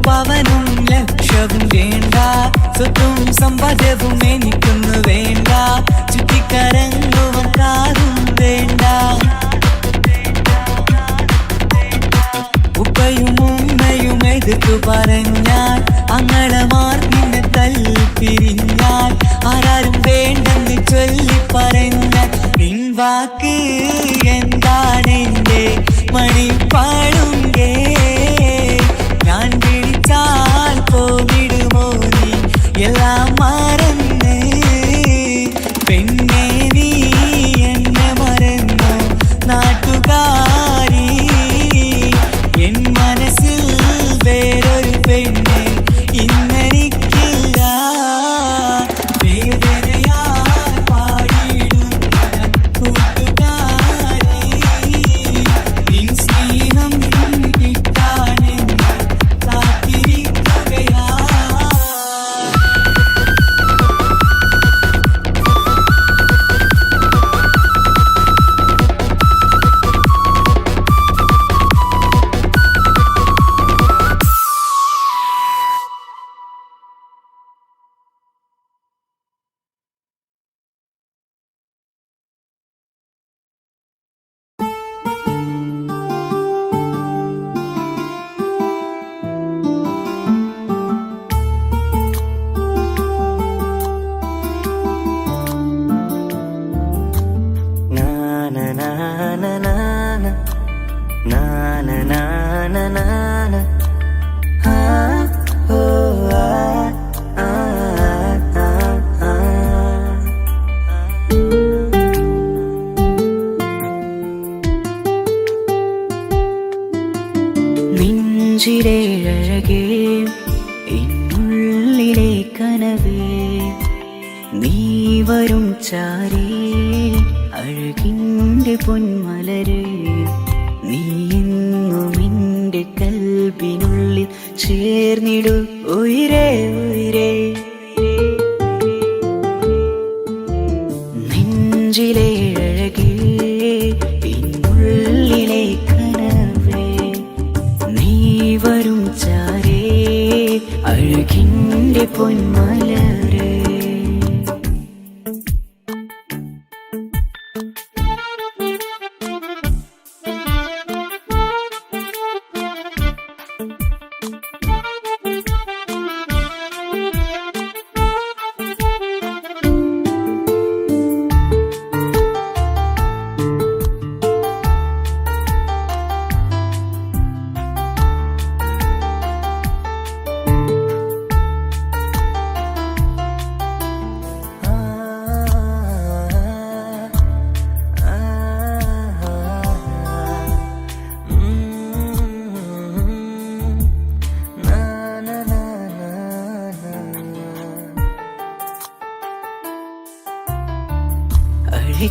പവനും ലക്ഷവും വേണ്ട സ്വത്തും സമ്പാദ്യവും എനിക്കൊന്നു വേണ്ട ചുറ്റിക്കറങ്ങുവാൻ കാറും വേണ്ട ഉപ്പയും ഉമ്മയും എതിർത്തു പറഞ്ഞാൽ അങ്ങളമാർ നിന്നെ തല്ലിപ്പിരിഞ്ഞാൽ ആരാരും വേണ്ടെന്ന് ചൊല്ലി പറഞ്ഞാൽ പിൻവാക്ക് എന്താണെന്റെ മണിപ്പാടുങ്കേ ഞാൻ വിളിച്ചാൽ പോവിടുമോ നീ എല്ലാം മറന്ന് പെണ്ണെ നീ എന്നെ മറന്നു നാട്ടുകാരി എൻ മനസ്സിൽ വേറൊരു പെണ്ണ് ഇന്നെനിക്കില്ല വേദനയാൽ പാടിയിടുന്ന കൂട്ടുകാരി നിൻ സ്നേഹം കിട്ടാനെന്ന് കാത്തിരിക്കുകയാ. നെഞ്ചിലെ അഴകേ എന്നുള്ളിലെ കനവേ നീ വരും ചാരേ അഴകിൻ്റെ പൊന്മലരേ നീ എന്നും എൻ്റെ കൽബിനുള്ളിൽ ചേർന്നിടു ഉയിരേ ഉയിരേ നെഞ്ചിലെ അഴകേ എന്നുള്ളിലെ കനവേ നീ വരും ചാരേ അഴകിൻ്റെ പൊന്മലരേ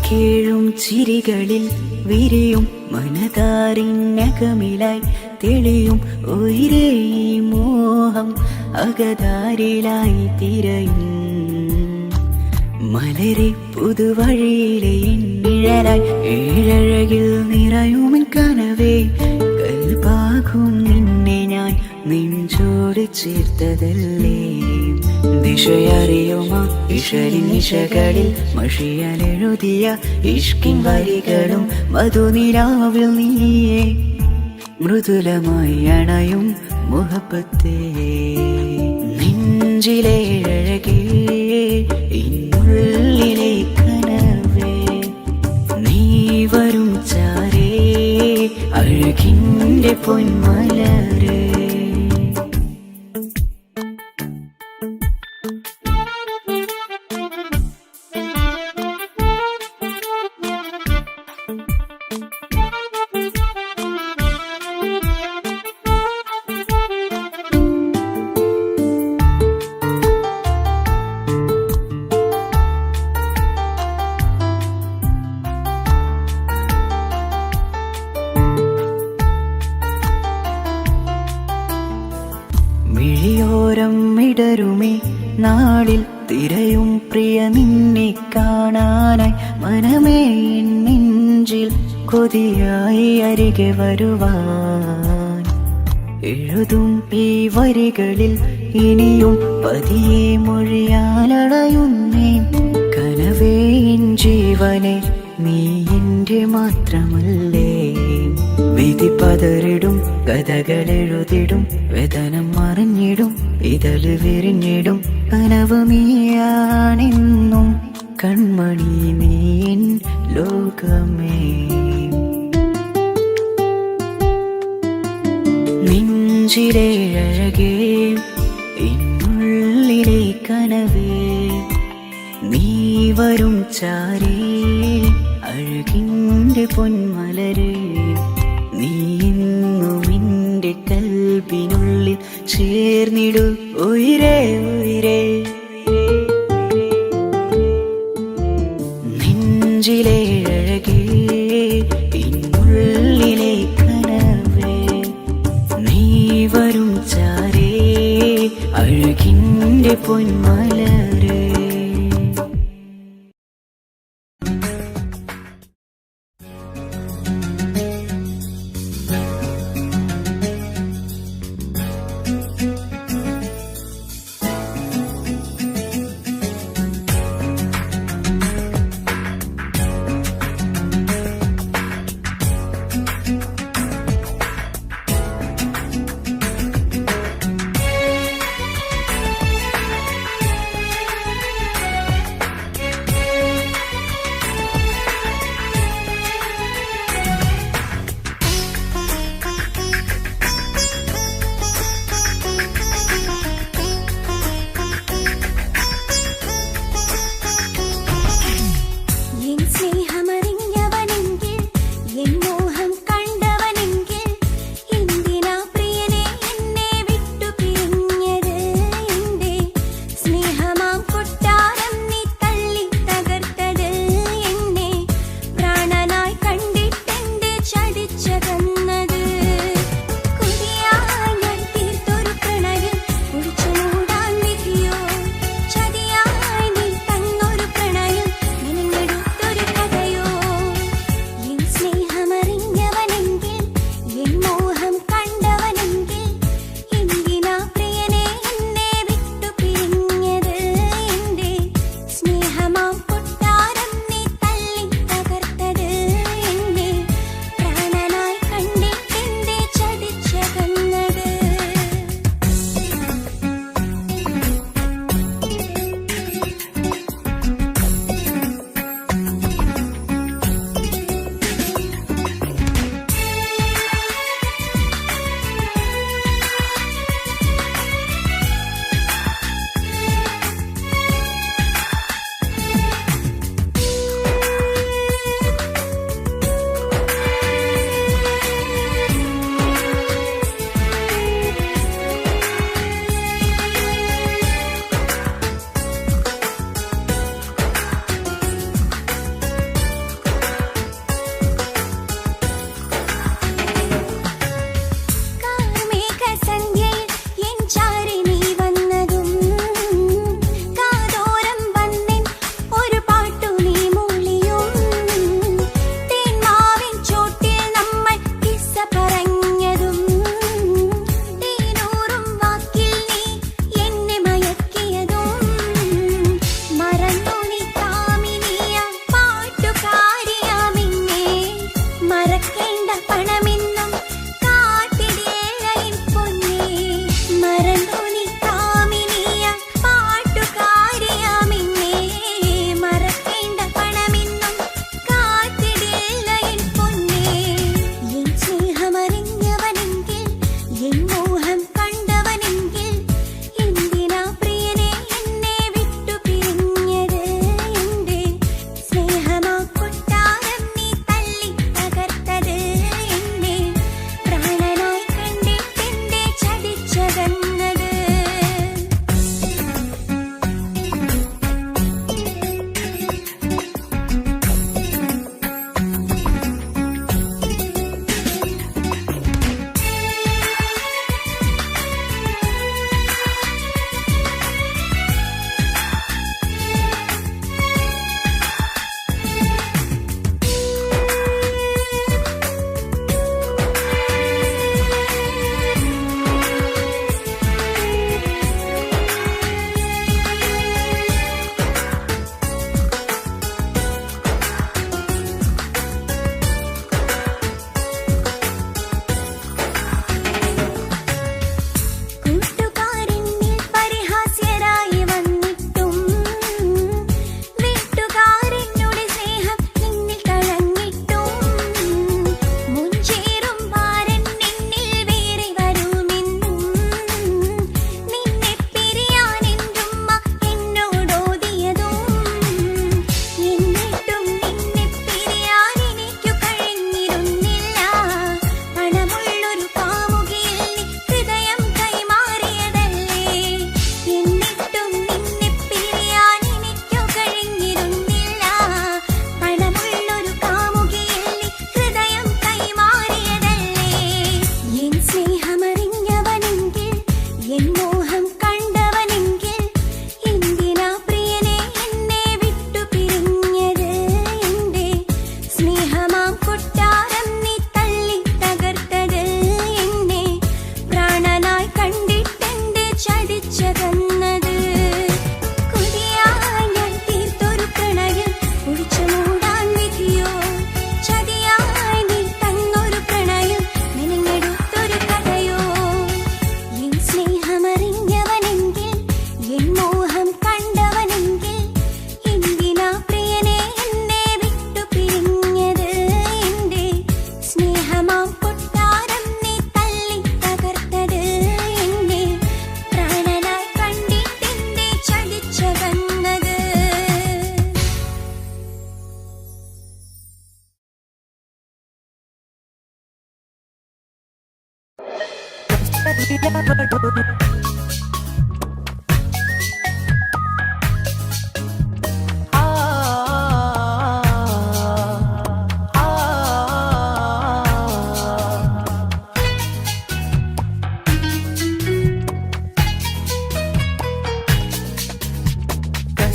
കേഴും ചിരികളിൽ വിരിയും മനതാരിനകമിലായി തെളിയും ഉയരേ ഈ മോഹം അകതാരിലായി തിരയും മലരെ പുതുവഴിയിലെ നിഴലായി ഏഴഴകിൽ നിറയുമിൻ കനവേ കൽപാകും നിന്നെ ഞാൻ നെഞ്ചോട് ചേർത്തതല്ലേ ദിശയറിയുമ ഇഷലിൻ നിശകളിൽ മഷിയാലെഴുതിയ ഇഷ്കിൻ വരികളും മധുനിലാവിൽ നീയേ മൃദുലമായി അണയും മുഹബത്തേ നെഞ്ചിലെ അഴകേ ഇന്നുള്ളിലെ കനവേ നീ വരും ചാരേ അഴകിൻ്റെ പൊന്മലരേ മിഴിയോരം ഇടരുമേ നാളിൽ തിരയും പ്രിയ നിന്നെ കാണാനായി മനമേ എൻ നെഞ്ചിൽ കൊതിയായി അരികെ വരുവാൻ എഴുതും ഈ വരികളിൽ ഇനിയും പതിയെ മൊഴിയാലടയുന്നേ കനവേ എൻ ജീവനെ നീ എൻ്റെ മാത്രമല്ലേ വിധി പതറിടും കഥകളെഴുതിടും വേദനം മറിഞ്ഞിടും ഇതള് വിരിഞ്ഞിടും കനവ് നീയാണെന്നും കൺമണി നീ എൻ ലോകമേ നെഞ്ചിലെ അഴകേ ഇന്നുള്ളിലെ കനവേ നീ വരും ചാരേ അഴകിൻ്റെ പൊന്മലരേ നീ എന്നും എൻ്റെ കൽബിനുള്ളിൽ ചേർന്നിടു ഉയരേ ഉയരേ നെഞ്ചിലെ അഴകേ ഇന്നുള്ളിലെ കനവേ നീ വരും ചാരേ അഴകിൻ്റെ പൊന്മലരേ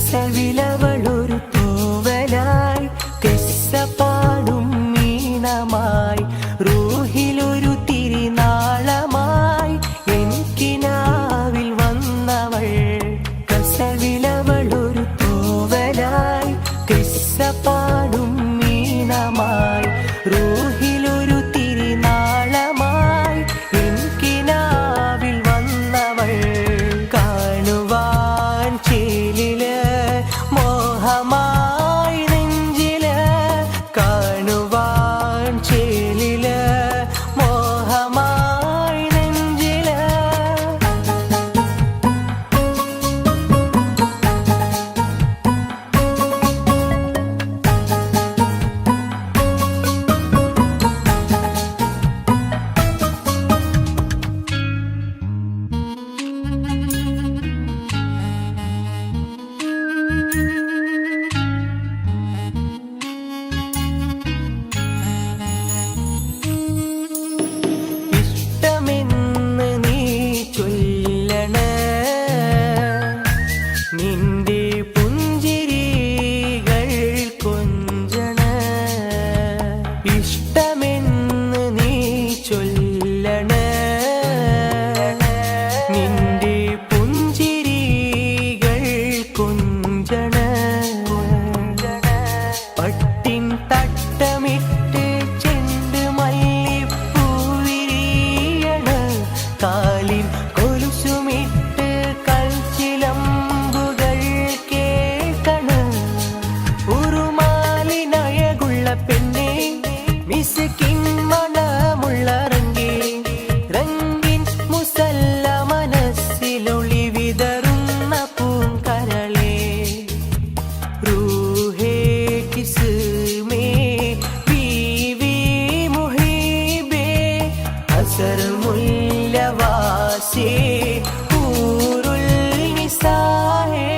കസവിലവളൊരു തൂവലായി കിസ്സപ്പാടും മീനമായി റൂഹിലൊരു തിരിനാളമായി എനിക്കിനാവിൽ വന്നവൾ കസവിലവളൊരു തൂവലായി കിസ്സപ്പാടും മീനമായി റൂഹിലൊരു തിരിനാളമായി എനിക്കിനാവിൽ വന്നവൾ കാണുവാൻ ചേലില് മോഹമായി നെഞ്ചില് കാണുവാൻ ചേലില് മോഹമായി നെഞ്ചില് ഇഷ്ടമെന്ന് നീ ചൊല്ലണേ നിന്റെ പുഞ്ചിരികൾ കൊഞ്ചണേ ഇഷ്ടമെന്ന് നീ ചൊല്ലണേ നിന്റെ പുഞ്ചിരികൾ കൊഞ്ചണേ പട്ടിൻ തട്ടമിട്ട് ചെണ്ട് മല്ലിപ്പൂവിരിയണ് കാലിൻ കൊലുസുമിട്ട് കൽച്ചിലമ്പുകൾ കേൾക്കണ് ഉറുമാലിനയകുള്ള പെണ്ണെ മിസ്കിൻ മണമുള്ള റംഗിൻ മുസല്ല മനസ്സിലൊളി വിതറുന്ന പൂങ്കരളേ रूहे किस्में बीवी मुहिबे असर मुल्यवासे ഊറുൽ നിസാഹേ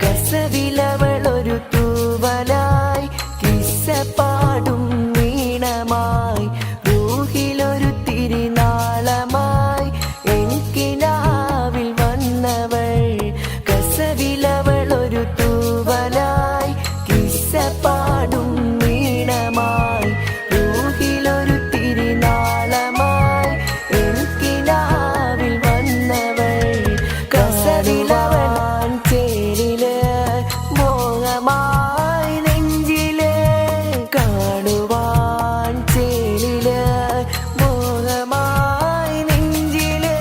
കസവിലവളൊരു തൂവലായി കിസ്സപ്പാടും വീണമായി റൂഹിലൊരു തിരിനാളമായി എനിക്കിനാവിൽ വന്നവൾ കസവിലവളൊരു തൂവലായി കിസ്സപ്പാടും വീണമായി റൂഹിലൊരു തിരിനാളമായി എനിക്കിനാവിൽ വന്നവൾ കസവിലവൻ ചേരില് മോഹമായി നെഞ്ചില് കാണുവാൻ ചേരില് മോഹമായി നെഞ്ചില്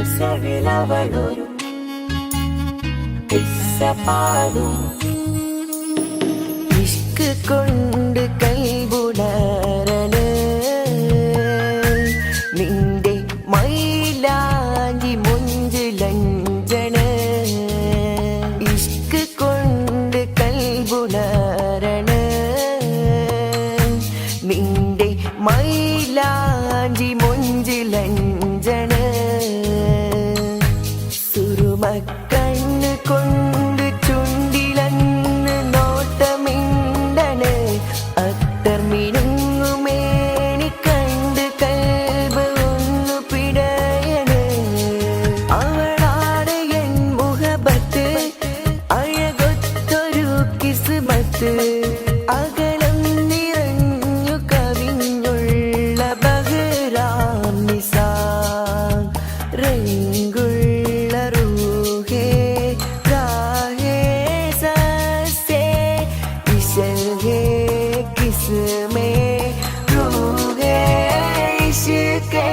കസവിലവളൊരു കിസ്സപ്പാടും ഇഷ്ക് കൊണ്ട് കൈബുണരണ് നിന്റെ മൈലാഞ്ചി മുഞ്ചിലഞ്ചണ് ഇഷ്ക് കൊണ്ട് കൈബുണരണ് നിന്റെ മൈലാഞ്ചി മുഞ്ചിലഞ്ചണ് സുറുമക്കണ്ണ് കൊണ്ട് ചുണ്ടിലന്ന് നോട്ടമിണ്ടണ് അത്തർ മിനുങ്ങുമേനി കണ്ട് കൽബ് ഒന്നു പിടയണ് അവളാണ് എൻ മുഹബത്ത് അഴകൊത്തൊരു കിസ്മത്ത് അകലം നിറഞ്ഞു കവിഞ്ഞുള്ള ബഹ്റാം നിസാ रंगुള്ള रूहे राहे ससे इश्क़े किस्में रूहे इश्क़े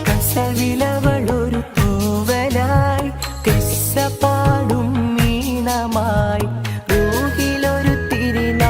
കസവിലവളൊരു തൂവലായി കിസ്സപ്പാടും മീനമായി റൂഹിലൊരു തിരിനാളമായി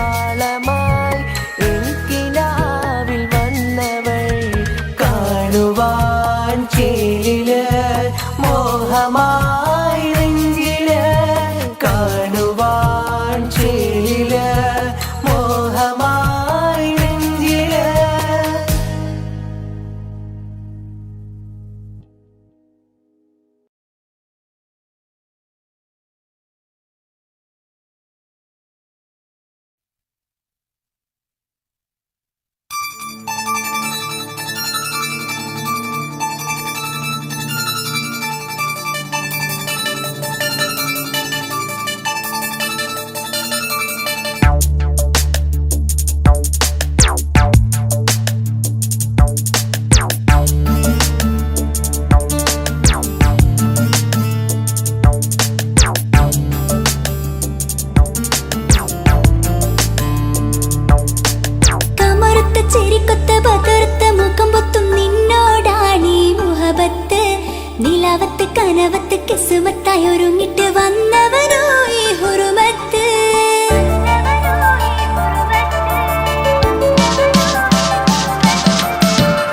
കിസ്മത്തായി ഒരുങ്ങിട്ട് വന്നവനോ ഈ ഹുറുമത്ത്.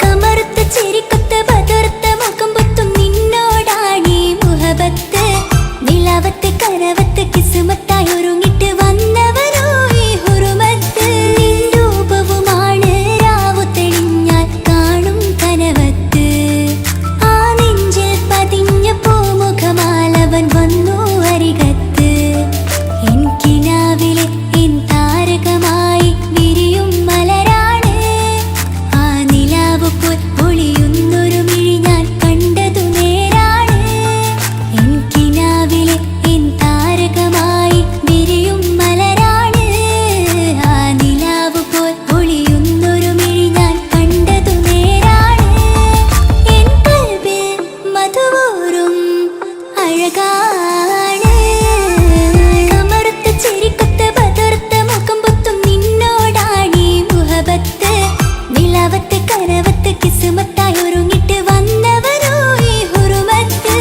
കമറുത്ത ചിരിക്കൊത്ത ബദർത്ത മുഖം പൊത്തും നിന്നോടാണീ മുഹബത്ത്. നിലാവത്ത് കനവത്ത് കിസ്മത്തായി ഒരുങ്ങിട്ട് വന്നവനോ ഈ ഹുറുമത്ത്. നിൻ രൂപവുമാണ് രാവു തെളിഞ്ഞാൽ കാണും കനവത്ത്. ആ നെഞ്ചിൽ പതിഞ്ഞ പൂമുഖമാലവൻ വന്നു അരികത്ത്. എൻ കിനാവിലെ എൻ താരകമായി വിരിയും മലരാണ്. ആ നിലാവ് പോൽ ഒളിയുന്നൊരു മിഴി ഞാൻ കണ്ടതു നേരാണ്. എൻ കിനാവിലെ എൻ താരകമായി വിരിയും മലരാണ്. ആ നിലാവ് പോൽ ഒളിയുന്നൊരു മിഴി ഞാൻ കണ്ടതു നേരാണ്. എൻ കൽബിൽ മധുവൂറും അഴകാണ്. കമറുത്ത ചിരിക്കൊത്ത ബദർത്ത മുഖം പൊത്തും നിന്നോടാണീ മുഹബത്ത്. നിലാവത്ത് കനവത്ത് കിസ്മത്തായി ഒരുങ്ങിട്ട് വന്നവനോ ഈ ഹുറുമത്ത്.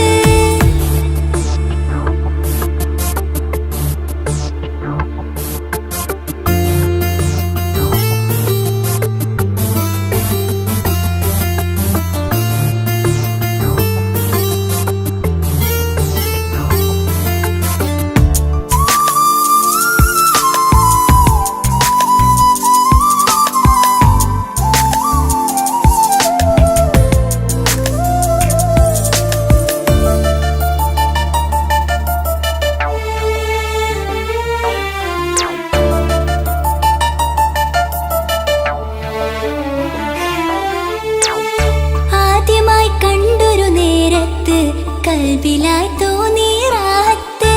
ആദ്യമായി കണ്ടൊരു നേരത്ത് കൽബിലായി തോന്നി റാഹത്ത്.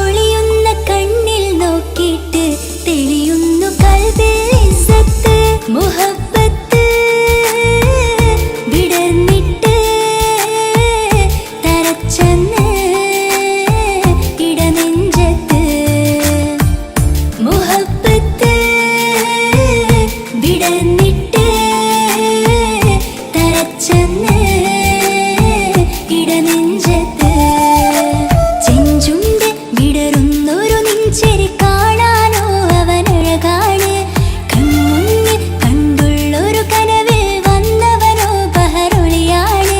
ഒളിയുന്ന കണ്ണിൽ നോക്കിയിട്ട് തെളിയുന്നു കൽബിൽ ഇസ്സത്ത്. മുഹബ്ബത്ത് വിടർന്നിട്ട് തരച്ചെന്ന് ഇടനെഞ്ചത്ത്. മുഹബ്ബത്ത് വിടർന്നിട്ട് തരച്ചെന്ന് ഇടനെഞ്ചത്ത്. ചെഞ്ചുണ്ട് വിടരുന്നൊരു നെഞ്ചിരി കാണാനോ അവനഴകാണ്. കൺമുന്നിൽ കണ്ടുള്ളൊരു കനവിൽ വന്നവനോ ബഹറൊളിയാണ്.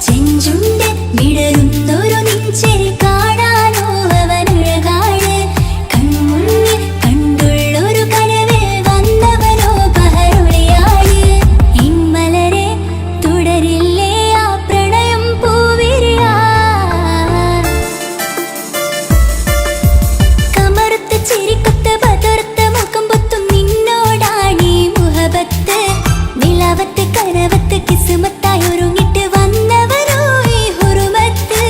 ചെഞ്ചുണ്ട് വിടരുന്നൊരു നെഞ്ചിരി കാണാനോ അവനഴകാണ്. കൺമുന്നിൽ കണ്ടുള്ളൊരു കനവിൽ വന്നവനോ ബഹറൊളിയാണ്. ഇൻമലരെ തുടരില്ലേ ആ പ്രണയം പൂവിരിയാ. കമറുത്ത ചിരിക്കൊത്ത ബദർത്ത മുഖം പൊത്തും നിന്നോടാണീ മുഹബത്ത്. നിലാവത്ത് കനവത്ത് കിസ്മത്തായി ഒരുങ്ങിട്ട് വന്നവനോ ഈ ഹുറുമത്ത്.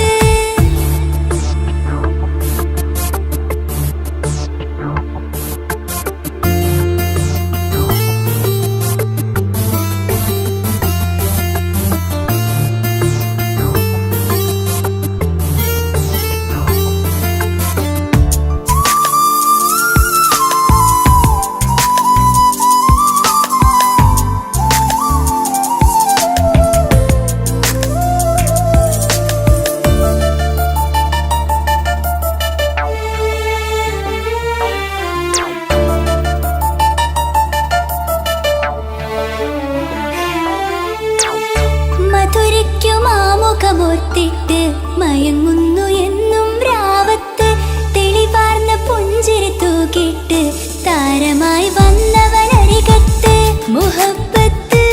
മധുരയ്ക്കും ആമുഖമോർത്തിട്ട് മയങ്ങുന്നു എന്നും രാവത്ത്. തെളിവാർന്ന പുഞ്ചിരി തൂക്കിട്ട് താരമായി വന്നവനരികത്ത്. മുഹബ്ബത്ത്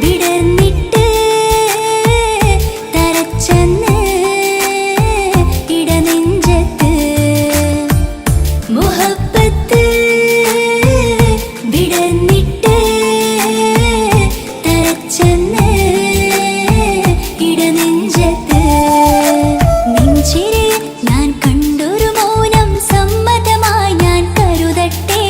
വിടർന്നിട്ട് തരച്ചെന്ന് ഇടനെഞ്ചത്ത്. മുഹബ്ബത്ത് വിടർന്നിട്ട് തരച്ചെന്ന് ഇടനെഞ്ചത്ത്. നെഞ്ചിരിയിൽ ഞാൻ കണ്ടൊരു മൗനം സമ്മതമായി ഞാൻ കരുതട്ടെ.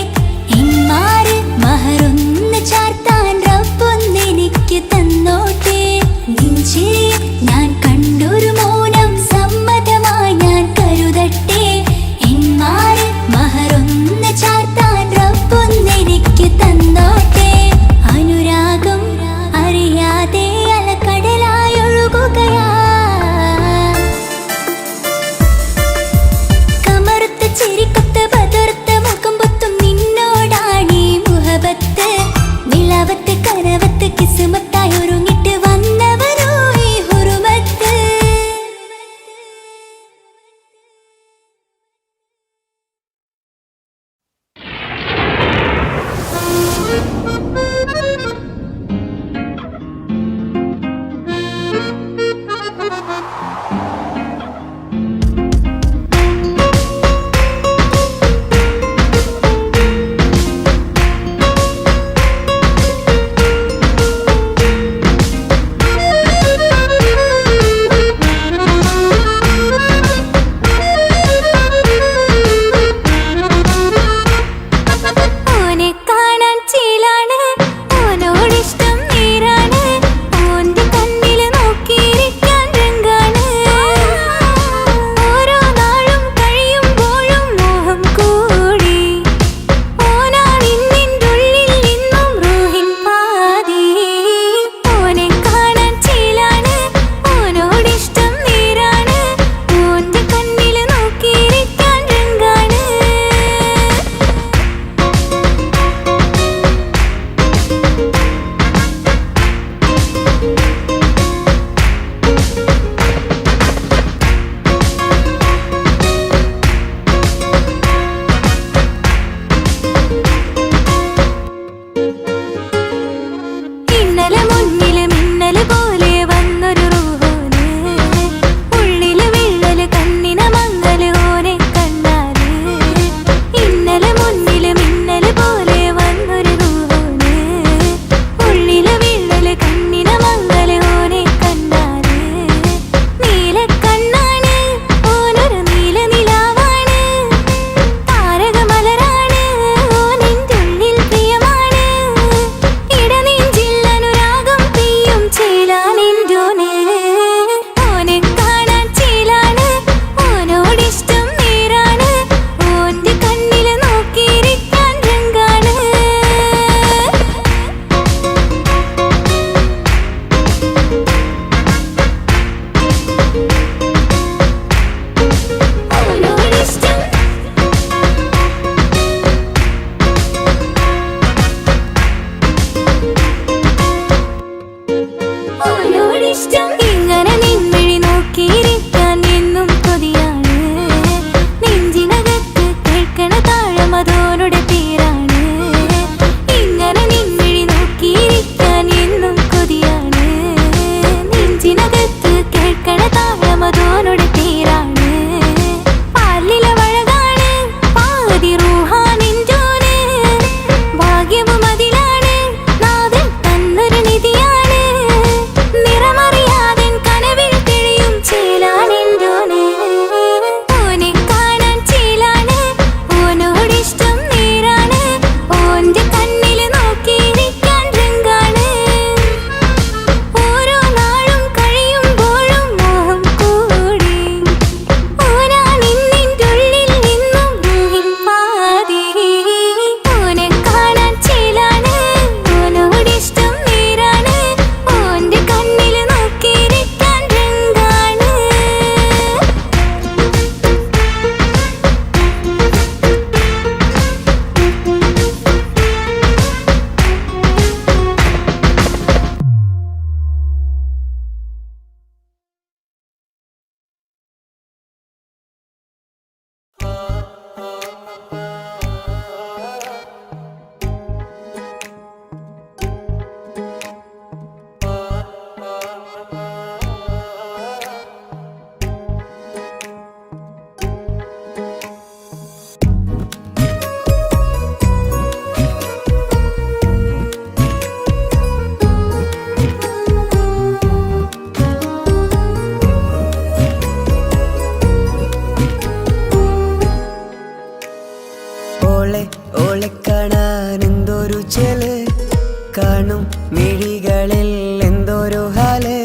കാണും മിഴികളിൽ എന്തൊരു ഹാല്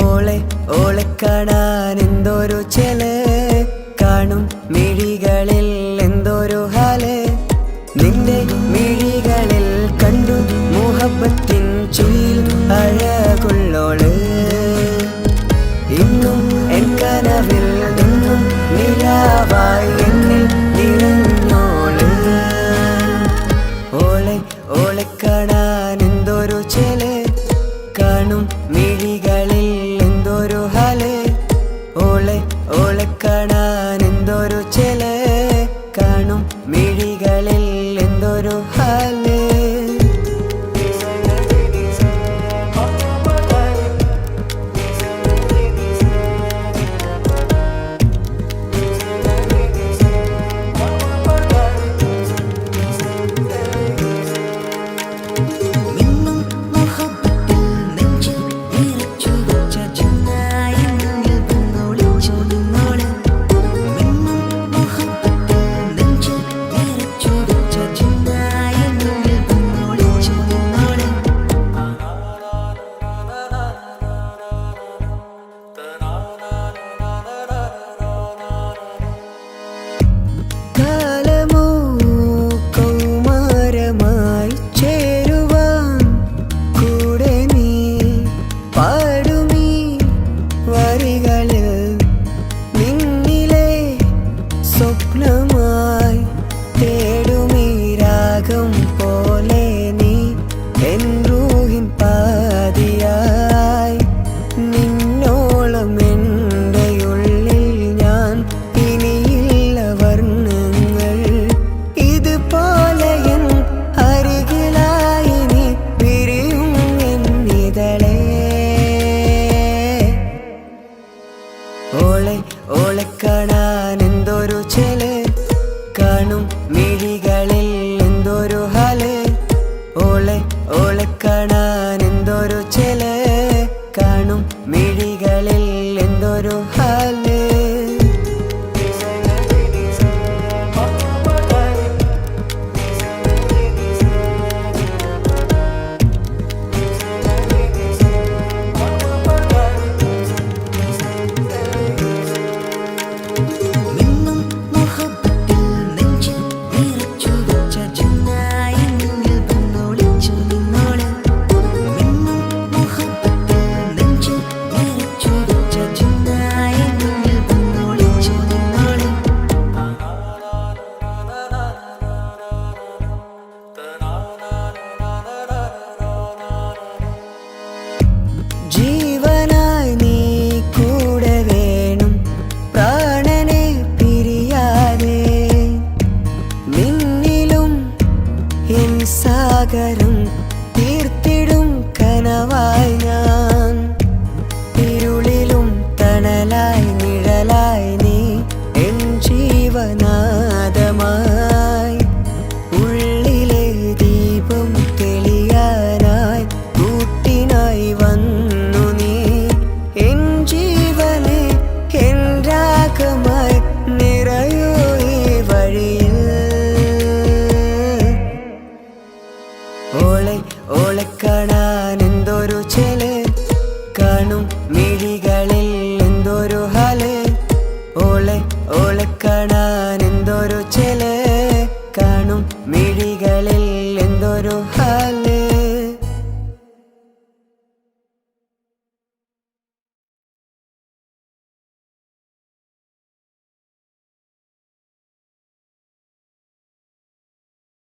ഓളെ ഓളെ കാണാൻ എന്തൊരു ചെല് കാണും മിഴികളിൽ എന്തൊരു ഹാല് നിന്റെ മിഴികളിൽ കണ്ടു മുഹബത്തിൻ ചുയിൽ അഴകുള്ളോള് ഇന്നും എൻ കനവിൽ നിന്നും നിലാവായി എന്നിൽ നിറഞ്ഞോള് ഓളെ ഓളെ കാണാൻ എന്തൊരു ചെല് കാണും മിഴികളിൽ എന്തൊരു ഹാല് ഓളെ ഓളെ കാണാൻ എന്തൊരു ചെല് കാണും മിഴികളിൽ എന്തൊരു ഹാല് കാലമോ കൗമാരമായി ചേരുവാൻ കൂടെ നീ പാടുമീ വരികളിൽ നിന്നിലെ സ്വപ്നമായി തേടുമീ രാഗം പോലെ നീ എൻ റൂഹിൻ പാതിയായി നിന്നോളം എൻ്റെ ഉള്ളിൽ ഞാൻ ഇനിയില്ല വർണ്ണങ്ങൾ ഇതുപോലെ എൻ അരികിലായി നീ പിരിയും എന്നിതളേ ഓളെ ഓളെ കാണാൻ എന്തൊരു ചെല് കാണും മിഴികളിൽ എന്തൊരു ഹാല് ഓളെ ഓളെ കാണാൻ എന്തൊരു ചെല് കാണും മിഴികളിൽ എന്തൊരു ഹാല് ജീവനായി നീ കൂടെ വേണം പ്രാണനെ പിരിയാതെ നിന്നിലും എൻ സാഗരം തീർത്തിടും കനവായി ഞാൻ ഇരുളിലും തണലായി നിഴലായി നീ എൻ ജീവനാദമായി ഉള്ളിലെ ദീപം തെളിയാനായി കൂട്ടിനായി വന്നു നീ എൻ ജീവനെ എൻ രാഗമായി നിറയൂ ഈ വഴിയിൽ ഓളെ ഓളെ കാണാൻ എന്തൊരു ചെല് കാണും മിഴികളിൽ എന്തൊരു ഹാല് ഓളെ ഓളെ കാണാൻ എന്തൊരു ചെല് കാണും മിഴികളിൽ എന്തൊരു ഹാല്